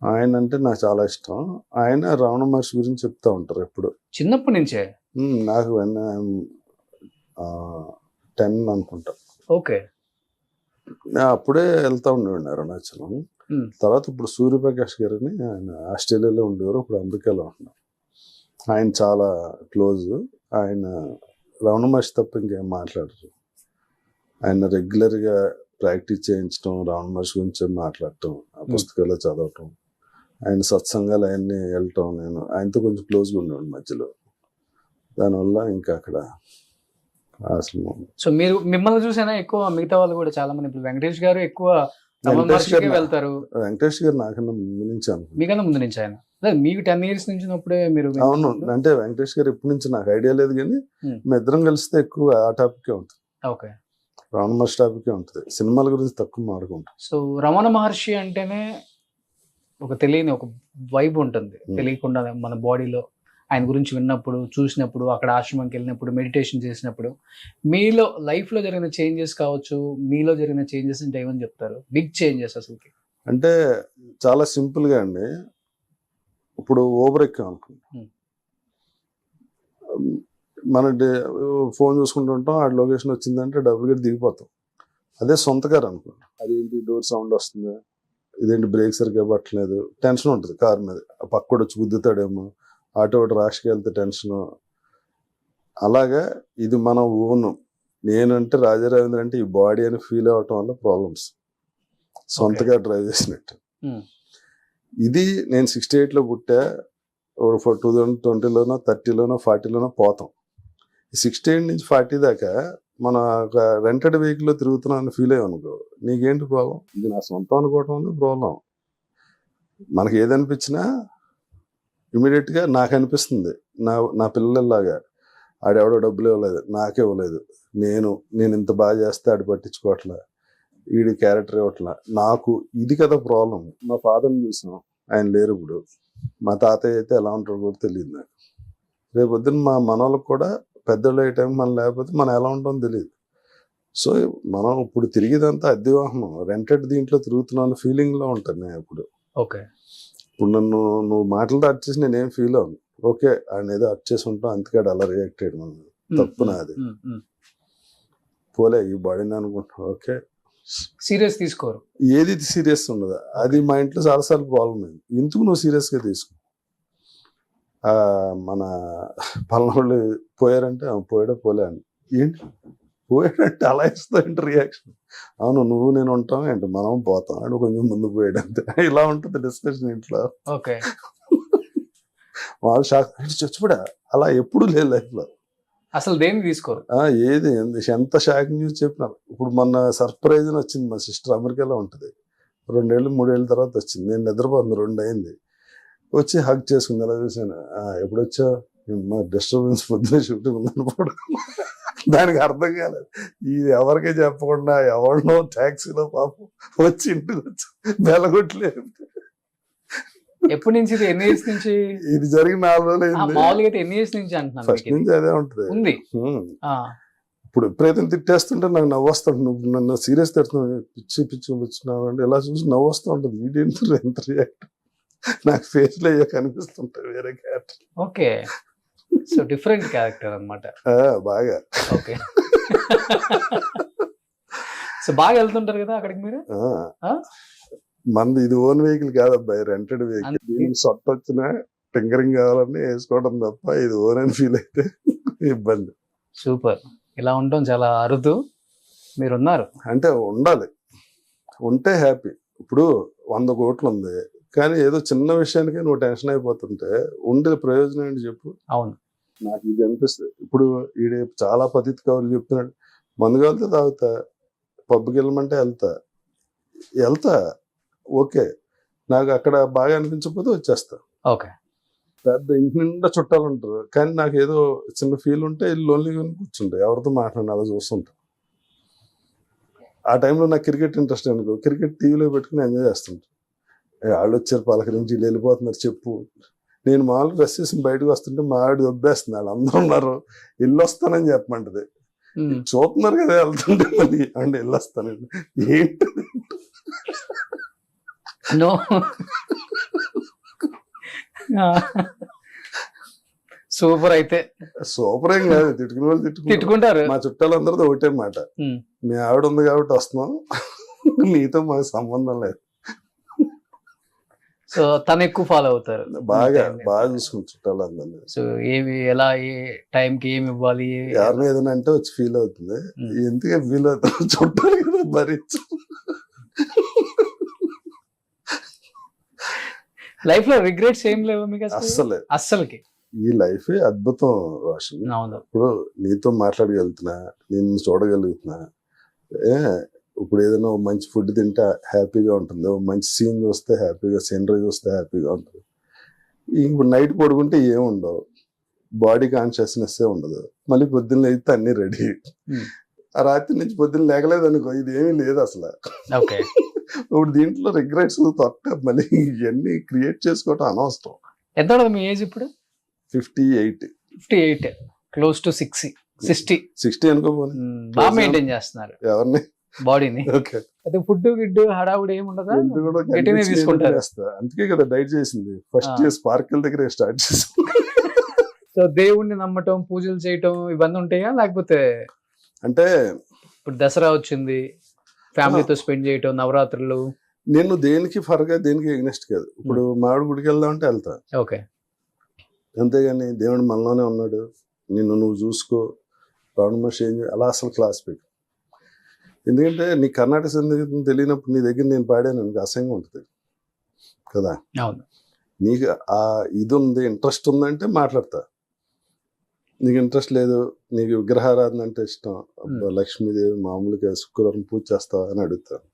ఆయన అంటే నాకు చాలా ఇష్టం. ఆయన రమణ మహర్షి గురించి చెప్తా ఉంటారు ఎప్పుడు. చిన్నప్పటి నుంచే? నాకు 10 అనుకుంటా. ఓకే. అప్పుడే వెళ్తా ఉండేవాడిని అరుణాచలం. తర్వాత ఇప్పుడు సూర్యప్రకాష్ గారు అని ఆయన ఆస్ట్రేలియాలో ఉండేవారు, ఇప్పుడు అమెరికాలో ఉన్నారు. ఆయన చాలా క్లోజ్. ఆయన రమణ మహర్షి తప్ప ఇంకేం మాట్లాడరు. ఆయన రెగ్యులర్గా ప్రాక్టీస్ చేయించడం, రమణ మహర్షి గురించి మాట్లాడటం, ఆ పుస్తకాలు చదవటం, ఆయన సత్సంగాలు అవన్నీ వెళ్ళటం. నేను ఆయనతో కొంచెం క్లోజ్గా ఉండేవాడిని మధ్యలో. దానివల్ల ఇంకా అక్కడ ఆశ్రమం. సో మీరు మిమ్మల్ని చూసేనా ఎక్కువ మిగతా వాళ్ళు కూడా చాలా మంది? ఇప్పుడు వెంకటేష్ గారు ఎక్కువ వెళ్తారు. వెంకటేష్ గారు నాకన్నా ముందు నుంచి మీకన్నా ముందు నుంచి ఆయన మీకు 10 years నుంచి ఉన్నప్పుడే మీరు? అవును, అంటే వెంకటేష్ గారు ఎప్పటి నుంచి నాకు ఐడియా లేదు, కానీ మేము ఇద్దరం కలిస్తే ఎక్కువ ఆ టాపిక్ ఉంటుంది. ఓకే. రమణ మహర్షి టాపిక్ ఉంటుంది. సినిమాల గురించి తక్కువ మాట్లాడుకుంటాం. సో రమణ మహర్షి అంటేనే ఒక తెలియని ఒక వైబ్ ఉంటుంది, తెలియకుండా మన బాడీలో. ఆయన గురించి విన్నప్పుడు, చూసినప్పుడు, అక్కడ ఆశ్రమంకి వెళ్ళినప్పుడు, మెడిటేషన్ చేసినప్పుడు మీలో లైఫ్లో జరిగిన చేంజెస్ కావచ్చు, మీలో జరిగిన చేంజెస్ అంటే ఏమని చెప్తారు? బిగ్ చేంజెస్ అసలు అంటే చాలా సింపుల్గా అండి. ఇప్పుడు ఓవర్ ఎక్కాం అనుకుంటాం, మన ఫోన్ చూసుకుంటూ ఉంటాం, ఆ లొకేషన్ వచ్చిందంటే డబ్బులు గట్టి దిగిపోతాం. అదే సొంత కారు అనుకుంటాం, అదేంటి డోర్ సౌండ్ వస్తుంది, ఇదేంటి బ్రేక్ సరిగ్గా పట్టలేదు, టెన్షన్ ఉంటుంది కారు మీద. పక్కడు వచ్చి గుద్దుతాడేమో, ఆటో ఒకటి రాష్కి వెళ్తే టెన్షన్. అలాగా ఇది మన ఓను. నేనంటే రాజారవీంద్ర అంటే ఈ బాడీ అని ఫీల్ అవ్వటం వల్ల ప్రాబ్లమ్స్. సొంతగా డ్రైవ్ చేసినట్టు. ఇది నేను 68లో పుట్టా, 2020లోనో 30లోనో 40లోనో పోతాం. 68 నుంచి 40 దాకా మన ఒక రెంటెడ్ వెహికల్లో తిరుగుతున్నాం అని ఫీల్ అయ్యాం అనుకో, నీకేంటి ప్రాబ్లం? ఇది నా సొంతం అనుకోవటం వల్ల ప్రాబ్లం. మనకి ఏదనిపించినా ఇమీడియట్గా నాకు అనిపిస్తుంది, నా పిల్లల్లాగా ఆడెవడో డబ్బులు ఇవ్వలేదు, నాకే ఇవ్వలేదు, నేను ఇంత బాగా చేస్తే ఆడు పట్టించుకోవట్లా, వీడి క్యారెక్టర్ ఇవ్వట్లా, నాకు ఇది కదా ప్రాబ్లం. మా ఫాదర్ని చూసాం, ఆయన లేరు ఇప్పుడు. మా తాతయ్య అయితే ఎలా ఉంటాడో కూడా తెలియదు నాకు. రేపు పొద్దున్న మా మనోళ్ళకి కూడా పెద్దోళ్ళు అయ్యే టైం మనం లేకపోతే మనం ఎలా ఉంటామో తెలియదు. సో మనం ఇప్పుడు తిరిగిదంతా అద్దె వాహనం, రెంటెడ్ దీంట్లో తిరుగుతున్నాను ఫీలింగ్లో ఉంటాను నేను ఇప్పుడు. ఓకే. ఇప్పుడు నువ్వు మాటలతో అర్చ్ చేసి నేనేం ఫీల్ అవును. ఓకే, ఆయన ఏదో అర్చ్ చేసి ఉంటాం, అందుకే అలా రియాక్ట్ అయ్యాడు, మనం తప్పు నాది, పోలే ఈ బాడీని అనుకుంటున్నాం. ఓకే, సీరియస్ తీసుకోరు, ఏది సీరియస్ ఉండదు. అది మా ఇంట్లో చాలాసార్లు ప్రాబ్లం అయింది. ఎందుకు నువ్వు సీరియస్గా తీసుకో? మన పల్లవాళ్ళు పోయారంటే పోయాడో పోలే అని, ఏంటి పోయాడంటే అలా ఇస్తాయంటే రియాక్షన్. అవును, నువ్వు నేను ఉంటాం ఏంటి, మనం పోతాం అంటే కొంచెం ముందు పోయాడంతే. ఇలా ఉంటుంది డిస్కషన్ ఇంట్లో. ఓకే. వాళ్ళు షాక్, చచ్చిపోడా, అలా ఎప్పుడు లేదు లైఫ్లో. అసలు దేన్ని తీసుకోరు. ఏది ఎంత షాకింగ్ న్యూస్ చెప్పినారు. ఇప్పుడు మొన్న సర్ప్రైజ్ అని వచ్చింది, మా సిస్టర్ అమెరికాలో ఉంటుంది, 2 ఏళ్ళు 3 ఏళ్ళ తర్వాత వచ్చింది. నేను నిద్రపోతుంది, 2 అయింది, వచ్చి హగ్ చేసుకుంది. ఎలా చూసాను, ఎప్పుడు వచ్చా, మా డిస్టర్బెన్స్ పొద్దున షూటింగ్ ఉందని పడుకున్నా. దానికి అర్థం కాలేదు, ఇది ఎవరికే చెప్పకుండా ఎవరినో ట్యాక్సీలో పాపం వచ్చి ఇంటికి వచ్చి బెల్లగొట్టలేదు. ఎప్పటి నుంచి? ఎన్ని ఇయర్స్ నుంచి ఇది జరిగిన 4 రోజులు అయింది. మామూలుగా ఎన్ని ఇయర్స్ నుంచి అంటున్నాను? ఫస్ట్ నుంచి అదే ఉంటుంది. ఇప్పుడు ఎప్పుడైతే తిట్టేస్తుంటే నాకు నవ్వు వస్తుంది. నువ్వు నన్ను సీరియస్ తిడుతున్నావు, పిచ్చి పిచ్చి వచ్చినావు అంటే ఇలా చూసి నవ్వు వస్తూ ఉంటుంది. వీడేంటి ఎంత రియాక్ట్. నాకు ఫేస్ లో అయ్యో కనిపిస్తుంటాయి వేరే character. Okay. So different character అన్నమాట. బాగా. ఓకే. సో బాగా వెళ్తుంటారు కదా అక్కడికి మీరు? ఆ? మనది ఇది ఓన్ వెహికల్ కాదబ్బాయి, రెంటెడ్ వెహికల్. దీనికి సొట్ట వచ్చినా టింకరింగ్ కావాలని వేసుకోవడం తప్ప ఇది ఓన్ అని ఫీల్ అయితే ఇబ్బంది. సూపర్. ఇలా ఉండటం చాలా అరుదు. మీరున్నారు. అంటే ఉండాలి, ఉంటే హ్యాపీ. ఇప్పుడు 100 కోట్లు ఉంది కానీ ఏదో చిన్న విషయానికే నువ్వు టెన్షన్ అయిపోతుంటే ఉండే ప్రయోజనం ఏంటి చెప్పు. అవును. నాకు ఇది అనిపిస్తుంది. ఇప్పుడు ఈడ చాలా పతిత కవులు చెప్తున్నాడు, మందు కలితే తాగుతా, పబ్కి వెళ్ళమంటే వెళ్తా ఓకే, నాకు అక్కడ బాగా అనిపించకపోతే వచ్చేస్తా. ఓకే. పెద్ద ఇంటి నిండా చుట్టాలు ఉంటారు కానీ నాకు ఏదో చిన్న ఫీల్ ఉంటే లోన్లీగా కూర్చుంటా, ఎవరితో మాట్లాడిన అలా చూస్తుంటా. ఆ టైంలో నాకు క్రికెట్ ఇంట్రెస్ట్ అనుకో, క్రికెట్ టీవీలో పెట్టుకుని ఎంజాయ్ చేస్తుంటా. వాళ్ళు వచ్చారు పలకరించి వీళ్ళు వెళ్ళిపోతున్నారు చెప్పు. నేను మామూలుగా డ్రెస్ చేసి బయటకు వస్తుంటే మా ఆవిడ దొబ్బేస్తుంది, వాళ్ళు అందరూ ఉన్నారు వెళ్ళి వస్తానని చెప్పమంటది. చూస్తున్నారు కదా వెళ్తుంటే మళ్ళీ అంటే వెళ్ళొస్తానండి ఏంటది. నో. సూపర్. అయితే సూపర్ ఏం కాదు, తిట్టుకునే వాళ్ళు తిట్టుకుంటారు. మా చుట్టాలందరితో ఒకటే మాట, మీ ఆవిడ ఉంది కాబట్టి వస్తున్నాం, నీతో మాకు సంబంధం లేదు. సో తను ఎక్కువ ఫాలో అవుతారు. బాగా చూసుకుంటారు చుట్టాలందరినీ. సో ఏమి ఎలా ఏ టైంకి ఏమి ఇవ్వాలి, ఎవరిని ఏదైనా అంటే వచ్చి ఫీల్ అవుతుంది. ఎందుకే ఫీల్ అవుతుంది, చుట్టాలు కదా భరించు. లైఫ్ లో రిగ్రెట్స్ ఏం లేవు మీకు అస్సలకి? ఈ లైఫే అద్భుతం రోషన్. ఇప్పుడు నీతో మాట్లాడగలుగుతున్నా, నేను చూడగలుగుతున్నా, ఇప్పుడు ఏదైనా మంచి ఫుడ్ తింటే హ్యాపీగా ఉంటుంది, మంచి సీన్ చూస్తే హ్యాపీగా, సీనరీ చూస్తే హ్యాపీగా ఉంటుంది. ఇప్పుడు నైట్ పడుకుంటే ఏముండవు, బాడీ కాన్షియస్నెస్ ఉండదు. మళ్ళీ పొద్దున్న అయితే అన్ని రెడీ. ఆ రాత్రి నుంచి పొద్దున్న లేకలేదు అనుకో, ఇది ఏమీ లేదు అసలు. ఇప్పుడు దీంట్లో రిగ్రెట్స్ తొట్ట మళ్ళీ ఇవన్నీ క్రియేట్ చేసుకోవటం అనవసరం. ఎంత ఉంటుంది మీ ఏజ్ ఇప్పుడు? 58. 58, క్లోజ్ టు 60 అనుకోపోయి. బాగా మెయింటైన్ చేస్తున్నారు ఎవరిని? బాడీని. అదే ఫుడ్ గిడ్డు హడావుడు ఏముండదా? అందుకే కదా డైట్ చేసింది. ఫస్ట్ స్పార్కిల్ దగ్గర స్టార్ట్ చేసింది. సో దేవుణ్ణి నమ్మటం, పూజలు చేయటం ఇవన్నీ ఉంటాయా? లేకపోతే అంటే ఇప్పుడు దసరా వచ్చింది, ఫ్యామిలీతో స్పెండ్ చేయటం, నవరాత్రులు. నేను దేనికి ఫర్గా దేనికి ఎగ్నెస్ట్ కాదు. ఇప్పుడు మామిడి గుడికి వెళ్దాం అంటే వెళ్తా, ఓకే, అంతేగాని దేవుడు మనలోనే ఉన్నాడు, నువ్వు చూసుకో, గవర్నమెంట్ చేంజ్ అలా అసలు క్లాస్ పెట్టి. ఎందుకంటే నీ కర్ణాటక సంగీతం తెలియనప్పుడు నీ దగ్గర నేను పాడాను నీకు అసహ్యంగా ఉంటుంది కదా. నీకు ఆ ఇది ఉంది, ఇంట్రెస్ట్ ఉందంటే మాట్లాడతా. నీకు ఇంట్రెస్ట్ లేదు, నీకు విగ్రహారాధన అంటే ఇష్టం, లక్ష్మీదేవి మామూలుగా శుక్రవారం పూజ చేస్తావా అని అడుగుతాను.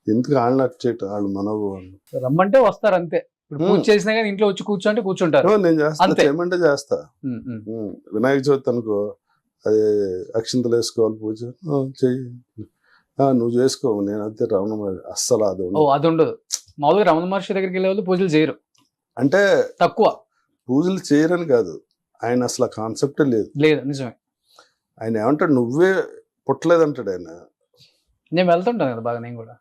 ఎందుకు వాళ్ళని అట్ చేయటం, వాళ్ళు మనవు రమ్మంటే వస్తారు అంతే. పూజ చేసినా కానీ ఇంట్లో వచ్చి కూర్చోంటే కూర్చుంటారు. నేను చేస్తాను, చేయమంటే చేస్తా. వినాయక చవితి అనుకో, అది అక్షింతలు వేసుకోవాలి, పూజ చెయ్యి, నువ్వు చేసుకో, నేను అంతే. రమణ మహర్షి అస్సలు అది ఉండదు. మామూలుగా రమణ మహర్షి దగ్గరికి వెళ్ళే వాళ్ళు పూజలు చేయరు, అంటే తక్కువ. పూజలు చేయరని కాదు, ఆయన అసలు ఆ కాన్సెప్టే లేదు. నిజమే. ఆయన ఏమంటాడు, నువ్వే పుట్టలేదంటాడు ఆయన. నేను వెళ్తుంటాను కదా బాగా, నేను కూడా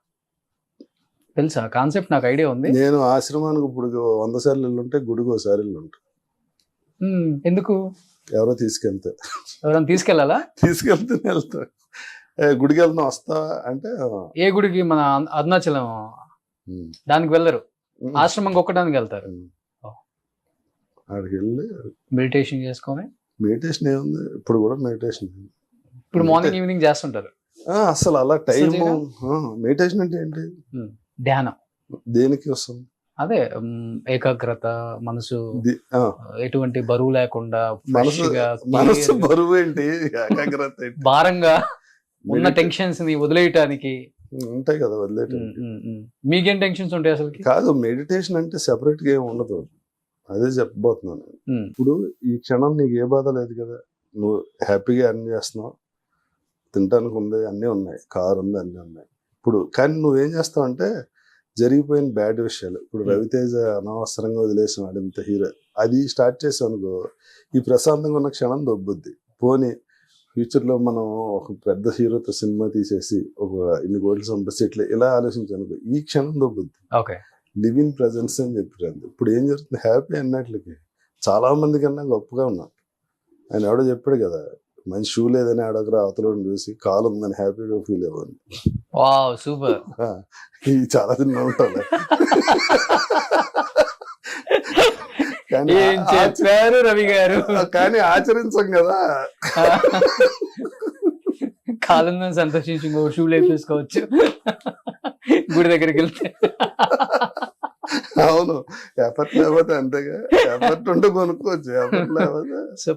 తెలుసా కాన్సెప్ట్, నాకు ఐడియా ఉంది. నేను ఆశ్రమానికి ఇప్పుడు 100 సార్లు వెళ్ళుంటే గుడికి ఒకసారి వెళ్ళుంటా. ఎందుకు? ఎవరో తీసుకెళ్తే. ఎవరైనా తీసుకెళ్ళాలా? తీసుకెళ్తేనే వెళ్తా. గుడికి వెళ్తాం వస్తా అంటే. ఏ గుడికి? మన అరుణాచలం దానికి వెళ్ళరు, ఆశ్రమం ఒక్కడానికి వెళ్తారు. అక్కడికి వెళ్ళి మెడిటేషన్ చేసుకొని. మెడిటేషన్ ఏముంది, ఇప్పుడు కూడా మెడిటేషన్. ఇప్పుడు మార్నింగ్ ఈవినింగ్ చేస్తుంటారు. అసలు అలా టైం. మెడిటేషన్ అంటే ఏంటి? ధ్యానం. దేనికి వస్తుంది? అదే ఏకాగ్రత, మనసు ఎటువంటి బరువు లేకుండా, మనసు బరువు ఏంటి, ఏకాగ్రత భారంగా ఉన్న టెన్షన్స్ ని వదిలేయటానికి ఉంటాయి కదా. వదిలేయటానికి మీకేం టెన్షన్స్ ఉంటాయి అసలు? కాదు, మెడిటేషన్ అంటే సెపరేట్ గా ఏమి ఉండదు, అదే చెప్పబోతున్నాను. ఇప్పుడు ఈ క్షణం నీకు ఏ బాధ లేదు కదా, నువ్వు హ్యాపీగా అన్ని చేస్తున్నావు, తినడానికి ఉంది, అన్నీ ఉన్నాయి, కారు ఉంది, అన్నీ ఉన్నాయి. ఇప్పుడు కానీ నువ్వేం చేస్తావు అంటే జరిగిపోయిన బ్యాడ్ విషయాలు, ఇప్పుడు రవితేజ అనవసరంగా వదిలేసాడు ఇంత హీరో, అది స్టార్ట్ చేసావు అనుకో, ఈ ప్రశాంతంగా ఉన్న క్షణం దొబ్బుద్ది. పోనీ ఫ్యూచర్లో మనం ఒక పెద్ద హీరోతో సినిమా తీసేసి ఒక ఇన్ని కోట్లు సంపాదించి ఇట్లా ఇలా ఆలోచించానుకో, ఈ క్షణం దొబ్బుద్ది. లివ్ ఇన్ ప్రెజెన్స్ అని చెప్పారు. ఇప్పుడు ఏం జరుగుతుంది, హ్యాపీ అన్నట్లకి చాలా మంది కన్నా గొప్పగా ఉన్నాం. ఆయన ఎవడో చెప్పాడు కదా, మంచి షూ లేదని అడగరా అవతల చూసి కాలు ఉందని హ్యాపీగా ఫీల్ అవ్వాలి. Wow super. ఇది చాలా చిన్న ఉంటాను ఏం చెప్పారు రవి గారు. కానీ ఆచరించం కదా. కాలంలో సంతోషించి ఇంకో షూ వేసుకోవచ్చు గుడి దగ్గరికి వెళ్తే. అవును, ఎఫర్ట్ లేకపోతే అంతేగా, ఎఫర్ట్ ఉంటే కొనుక్కోవచ్చు, ఎఫర్ట్ లేకపోతే. సో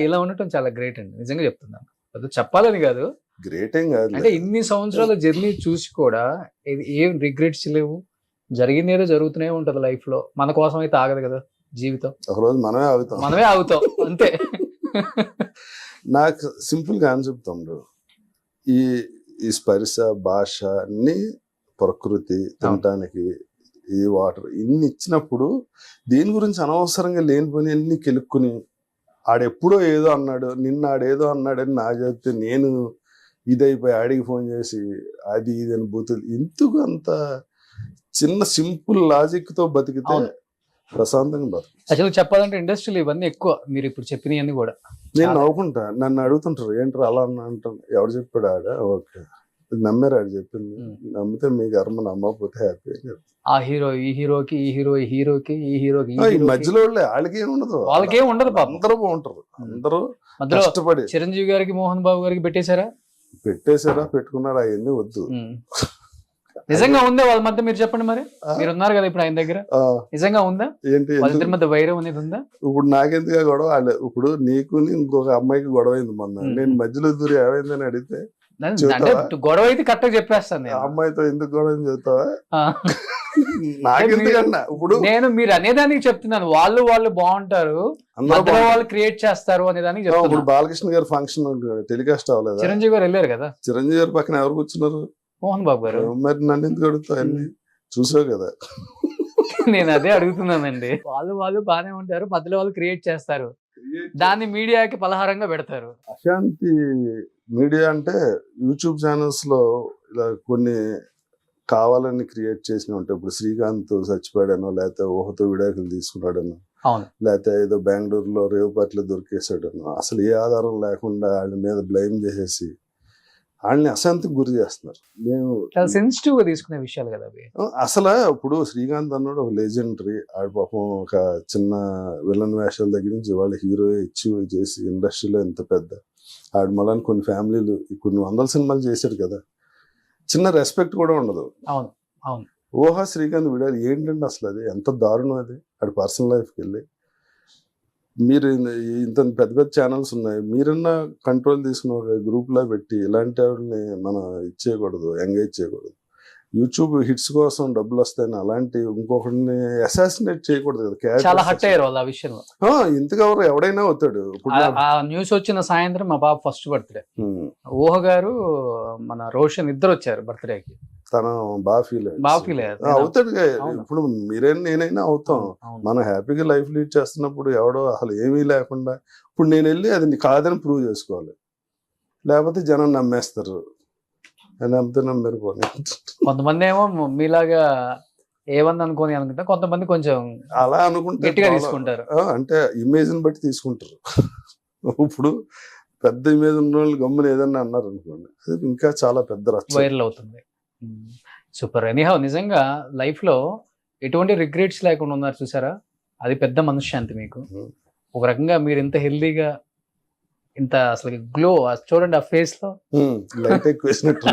ఇలా ఉండటం చాలా గ్రేట్ అండి, నిజంగా చెప్తున్నాను. అది చెప్పాలని కాదు, గ్రేట్ ఏం కాదు. అంటే ఇన్ని సంవత్సరాల జర్నీ చూసి కూడా ఏం రిగ్రెట్స్ లేవు. జరిగింది ఏదో జరుగుతూనే ఉంటది లైఫ్ లో. మన కోసం అయితే ఆగదు కదా జీవితం. ఒకరోజు మనమే ఆగుతాం అంతే. నాకు సింపుల్ గా అని చెప్తాం, ఈ స్పర్శ భాష అన్ని ప్రకృతి తినటానికి ఈ వాటర్ ఇన్ని ఇచ్చినప్పుడు దీని గురించి అనవసరంగా లేనిపోయి అన్ని కెలుక్కుని ఆడెప్పుడో ఏదో అన్నాడు, నిన్న ఆడేదో అన్నాడని నాకు చెప్తే నేను ఇదైపోయి ఆడికి ఫోన్ చేసి అది ఇది అని బూతులు. ఎందుకు అంత చిన్న సింపుల్ లాజిక్ తో బతికితే ప్రశాంతంగా బతుకు. అసలు చెప్పాలంటే ఇండస్ట్రీలో ఇవన్నీ ఎక్కువ, మీరు ఇప్పుడు చెప్పినవన్నీ కూడా. నేను నవ్వుకుంటా, నన్ను అడుగుతుంటారు ఏంటారు అలా అంటాను. ఎవడు చెప్పాడు ఆడ, ఓకే నమ్మారు ఆడు చెప్పింది, నమ్మితే మీ కర్మ, నమ్మకపోతే హ్యాపీ అని చెప్తాను. ఆ హీరో ఈ హీరోకి, ఈ హీరోకి ఈ మధ్యలో వాళ్ళకి ఏం ఉండదు, వాళ్ళకేం ఉండదు. అందరూ బాగుంటారు, అందరూ కష్టపడి. చిరంజీవి గారికి మోహన్ బాబు గారికి పెట్టేశారా, పెట్టుకున్నారా, అవన్నీ వద్దు. నిజంగా ఉందా వాళ్ళ మధ్య? మీరు చెప్పండి మరి, మీరు ఉన్నారు కదా ఇప్పుడు ఆయన దగ్గర, నిజంగా ఉందా ఏంటి వాళ్ళిద్దరి మధ్య వైరం అనేది ఉందా? ఇప్పుడు నాకెందుగా గొడవ, ఇప్పుడు నీకు ఇంకొక అమ్మాయికి గొడవ అయింది మొన్న, నేను మధ్యలో దూరి ఏమైందని అడిగితే గొడవ అయితే కరెక్ట్ చెప్పేస్తాను. అమ్మాయితో ఎందుకు గొడవ చెప్తావా? నాకెందుకన్నా ఇప్పుడు నేను మీరు అనేదానికి చెప్తున్నాను, వాళ్ళు బాగుంటారు, వాళ్ళు క్రియేట్ చేస్తారు అనేదానికి చెప్తాను. ఇప్పుడు బాలకృష్ణ గారు ఫంక్షన్ టెలికాస్ట్ అవ్వలేదు, చిరంజీవి గారు వెళ్ళారు కదా, చిరంజీవి గారు పక్కన ఎవరు కూర్చున్నారు? మోహన్ బాబు గారు. మరి నన్ను ఎందుకు అడుగుతావు, అన్ని చూసావు కదా. నేను అదే అడుగుతున్నానండి. వాళ్ళు బాగానే ఉంటారు, మధ్యలో వాళ్ళు క్రియేట్ చేస్తారు, దాన్ని మీడియాకి పలహారంగా పెడతారు. అశాంతి మీడియా అంటే యూట్యూబ్ ఛానల్స్ లో ఇలా కొన్ని కావాలని క్రియేట్ చేసినవి ఉంటాయి. ఇప్పుడు శ్రీకాంత్ చచ్చిపోయాడనో, లేకపోతే ఊహతో విడాకులు తీసుకున్నాడనో, లేకపోతే ఏదో బెంగళూరులో రేవు పార్టీలో దొరికేసాడనో, అసలు ఏ ఆధారం లేకుండా వాళ్ళ మీద బ్లేమ్ చేసేసి వాళ్ళని అశాంతికి గురి చేస్తున్నారు. నేను సెన్సిటివ్ గా తీసుకునే విషయాలు కదా అవి. అసలు ఇప్పుడు శ్రీకాంత్ అన్నాడు ఒక లెజెండరీ, ఆడ పాపం ఒక చిన్న విలన్ వేషాల దగ్గర నుంచి వాళ్ళ హీరో ఇచ్చి చేసి ఇండస్ట్రీలో ఎంత పెద్ద ఆడు, మళ్ళీ కొన్ని ఫ్యామిలీలు కొన్ని 100 సినిమాలు చేశాడు కదా, చిన్న రెస్పెక్ట్ కూడా ఉండదు. అవును అవును. ఊహా శ్రీకాంత్ విడాలి ఏంటంటే అసలు అది ఎంత దారుణం. అది ఆడి పర్సనల్ లైఫ్కి వెళ్ళి మీరు ఇంత పెద్ద పెద్ద ఛానల్స్ ఉన్నాయి, మీరన్నా కంట్రోల్ తీసుకుని ఒక గ్రూప్ లా పెట్టి ఇలాంటి వాడిని మనం ఇచ్చేయకూడదు, ఎంగేజ్ చేయకూడదు. యూట్యూబ్ హిట్స్ కోసం డబ్బులు వస్తాయని అలాంటి ఇంకొకరిని అసాసినేట్ చేయకూడదు కదా. చాలా హర్ట్ అయ్యారు వాళ్ళు ఆ విషయంలో. ఇంతగా ఎవడైనా అవుతాడు. ఆ న్యూస్ వచ్చిన సాయంత్రం మా బాబు ఫస్ట్ బర్త్డే, ఊహ గారు మన రోషన్ ఇద్దరు వచ్చారు బర్త్డేకి. తను బాగా ఫీల్ అవుతాడు. ఇప్పుడు నేనైనా అవుతాం. మనం హ్యాపీగా లైఫ్ లీడ్ చేస్తున్నప్పుడు ఎవడో అసలు ఏమీ లేకుండా ఇప్పుడు నేను వెళ్ళి అది కాదని ప్రూవ్ చేసుకోవాలి, లేకపోతే జనం నమ్మేస్తారు. నమ్మితే నమ్మారు. కొంతమంది ఏమో మీలాగా ఏమని అనుకుంటా, కొంతమంది కొంచెం అలా అనుకుంటే గట్టిగా తీసుకుంటారు, అంటే ఇమేజ్ ని బట్టి తీసుకుంటారు. ఇప్పుడు పెద్ద ఇమేజ్ ఉన్న వాళ్ళు గమ్మున ఏదన్నా అన్నారు అనుకోండి, అది ఇంకా చాలా పెద్ద వైరల్ అవుతుంది. సూపర్. ఎనీహౌ నిజంగా లైఫ్ లో ఎటువంటి రిగ్రెట్స్ లేకుండా ఉన్నారు చూసారా, అది పెద్ద మనశ్శాంతి మీకు. ఒక రకంగా మీరు ఇంత హెల్దీగా, ఇంత అసలు గ్లో చూడండి ఆ ఫేస్ లో. లైట్ ఎక్కువ వేసినట్టు.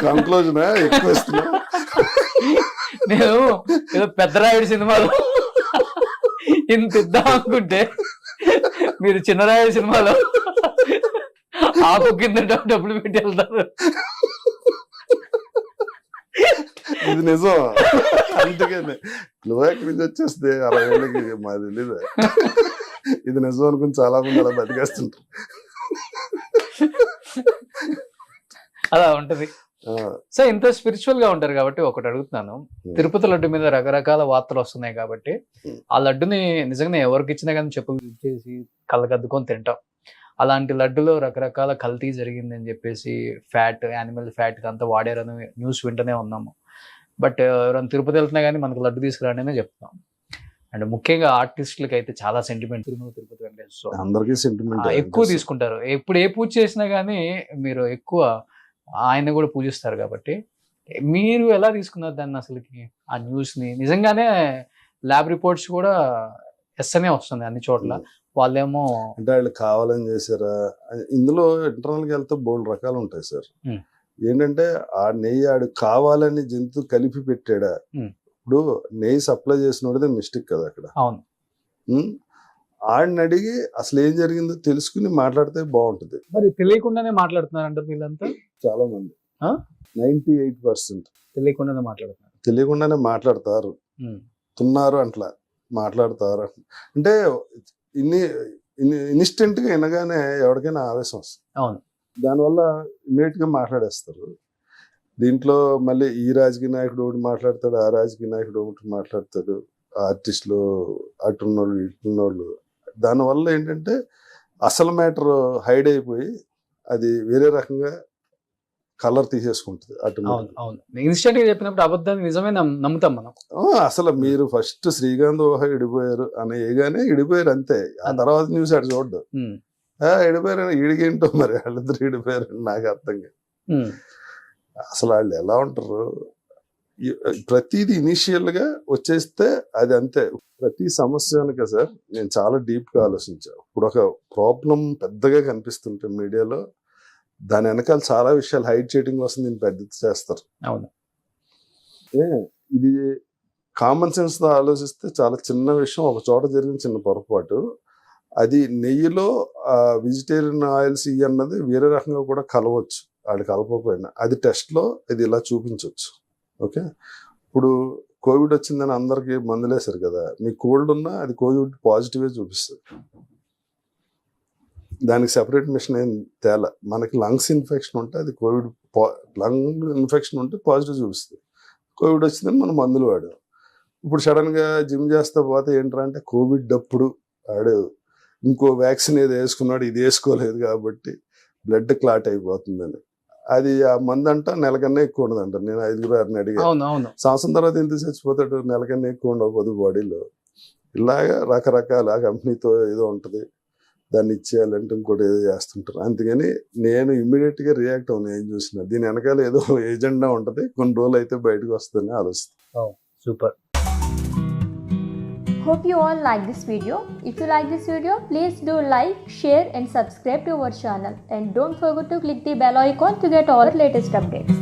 కంక్లూజన్ ఎక్కువ వేస్తున్నా. నేను ఏదో పెద్దరాయుడు సినిమాలో ఇంత ఇద్దాం అనుకుంటే మీరు చిన్నరాయుడు సినిమాలో ఆకు కింద డబ్బులు పెట్టి వెళ్తారు. ఇది నిజం. అందుకని నువ్వు ఎక్కడి నుంచి వచ్చేస్తే 60 ఏళ్ళకి మా తెలీదు. ఇది నిజం అనుకుని చాలా మంది అలా బతికేస్తుంటారు. అలా ఉంటది. సో ఇంత స్పిరిచువల్ గా ఉంటారు కాబట్టి ఒకటి అడుగుతున్నాను, తిరుపతి లడ్డు మీద రకరకాల వార్తలు వస్తున్నాయి కాబట్టి ఆ లడ్డుని నిజంగా ఎవరికి ఇచ్చినా కానీ చెప్పులు చేసి కళ్ళకద్దుకొని తింటాం. అలాంటి లడ్డులో రకరకాల కల్తీ జరిగిందని చెప్పేసి యానిమల్ ఫ్యాట్ అంతా వాడారని న్యూస్ వింటూనే ఉన్నాము. బట్ ఎవరైనా తిరుపతి వెళ్తున్నా కానీ మనకు లడ్డు తీసుకురాండి అనే చెప్తాం. అండ్ ముఖ్యంగా ఆర్టిస్టులకి అయితే చాలా సెంటిమెంట్. తిరుపతి వెంకటేశ్వర స్వామి అందరికీ సెంటిమెంట్ ఎక్కువ తీసుకుంటారు. ఎప్పుడు ఏ పూజ చేసినా కానీ మీరు ఎక్కువ ఆయన కూడా పూజిస్తారు కాబట్టి మీరు ఎలా తీసుకున్నారు దాన్ని అసలుకి ఆ న్యూస్ని? నిజంగానే ల్యాబ్ రిపోర్ట్స్ కూడా ఎస్ఎనే వస్తుంది అన్ని చోట్ల. వాళ్ళేమో అంటే వాళ్ళు కావాలని చేశారా? ఇందులో ఇంటర్నల్గా వెళ్తే బోల్డ్ రకాలు ఉంటాయి సార్. ఏంటంటే ఆ నెయ్యి ఆడు కావాలని జంతు కలిపి పెట్టాడా? ఇప్పుడు నెయ్యి సప్లై చేసినోడిదే మిస్టేక్ కదా అక్కడ. అవును. ఆడిని అడిగి అసలు ఏం జరిగిందో తెలుసుకుని మాట్లాడితే బాగుంటుంది. మరి తెలియకుండానే మాట్లాడుతున్నారంటారు వీళ్ళంతా. చాలా మంది 98% తెలియకుండానే మాట్లాడతారు. తున్నారు అట్లా మాట్లాడతారు. అంటే ఇన్స్టెంట్ గా వినగానే ఎవరికైనా ఆవేశం వస్తుంది. అవును. దానివల్ల ఇమీడియట్ గా మాట్లాడేస్తారు. దీంట్లో మళ్ళీ ఈ రాజకీయ నాయకుడు ఒకటి మాట్లాడతాడు, ఆ రాజకీయ నాయకుడు ఒకటి మాట్లాడతాడు, ఆర్టిస్టులు అటున్నోళ్ళు ఇటున్నోళ్ళు. దానివల్ల ఏంటంటే అసలు మ్యాటర్ హైడ్ అయిపోయి అది వేరే రకంగా కలర్ తీసేసుకుంటుంది. ఇన్స్టెంట్ గా చెప్పినప్పుడు అబద్ధాన్ని నిజమే నమ్ముతాం మనం. అసలు మీరు ఫస్ట్ శ్రీకాంత్ ఊహ ఇడిపోయారు అని ఏగానే ఇడిపోయారు అంతే. ఆ తర్వాత న్యూస్ అటు చూడ్డు ఇడిపోయారు ఈడిగేంటో మరి వాళ్ళిద్దరు ఇడిపోయారు నాకు అర్థం కాదు. అసలు వాళ్ళు ఎలా ఉంటారు? ప్రతిదీ ఇనిషియల్ గా వచ్చేస్తే అది అంతే. ప్రతి సమస్య అనక సార్ నేను చాలా డీప్ గా ఆలోచించాను. ఇప్పుడు ఒక ప్రాబ్లం పెద్దగా కనిపిస్తుంటే మీడియాలో దాని వెనకాల చాలా విషయాలు హైడ్ చేయడం కోసం దీన్ని పెద్ద చేస్తారు. అవును. ఇది కామన్ సెన్స్ తో ఆలోచిస్తే చాలా చిన్న విషయం, ఒక చోట జరిగిన చిన్న పొరపాటు. అది నెయ్యిలో వెజిటేరియన్ ఆయిల్స్ ఇవి అన్నది వేరే రకంగా కూడా కలవచ్చు. వాళ్ళు కలపకపోయినా అది టెస్ట్ లో ఇది ఇలా చూపించవచ్చు. ఓకే, ఇప్పుడు కోవిడ్ వచ్చిందని అందరికి మందులేశారు కదా, మీకు కోల్డ్ ఉన్నా అది కోవిడ్ పాజిటివే చూపిస్తుంది. దానికి సెపరేట్ మిషన్ ఏం తేలా. మనకి లంగ్స్ ఇన్ఫెక్షన్ ఉంటే అది కోవిడ్, లంగ్ ఇన్ఫెక్షన్ ఉంటే పాజిటివ్ చూపిస్తుంది. కోవిడ్ వచ్చిందని మనం మందులు వాడాం. ఇప్పుడు సడన్ గా జిమ్ చేస్తా పోతే ఏంటంటే కోవిడ్ అప్పుడు వాడు ఇంకో వ్యాక్సిన్ ఏదో వేసుకున్నాడు, ఇది వేసుకోలేదు కాబట్టి బ్లడ్ క్లాట్ అయిపోతుందని. అది ఆ మందు అంట నెలకన్నా ఎక్కువ ఉండదంట. నేను 5-6 అడిగా, సంవత్సరం తర్వాత ఎందుకు చచ్చిపోతాడు? నెలకన్నా ఎక్కువ ఉండకపోదు బాడీలో. ఇలాగా రకరకాల కంపెనీతో ఏదో ఉంటుంది, దాన్ని ఇచ్చేయాలంటే ఇంకోటి ఏదో చేస్తుంటారు. అందుకని నేను ఇమ్మీడియట్ గా రియాక్ట్ అవును. ఏం చూసినా దీని వెనకాల ఏదో ఏజెండా ఉంటది, కొన్ని రోజులు అయితే బయటకు వస్తుందని ఆలోచిస్తాను. Super. Hope you all like this video. If you like this video, please do like, share and subscribe to our channel. And don't forget to click the bell icon to get all the latest updates.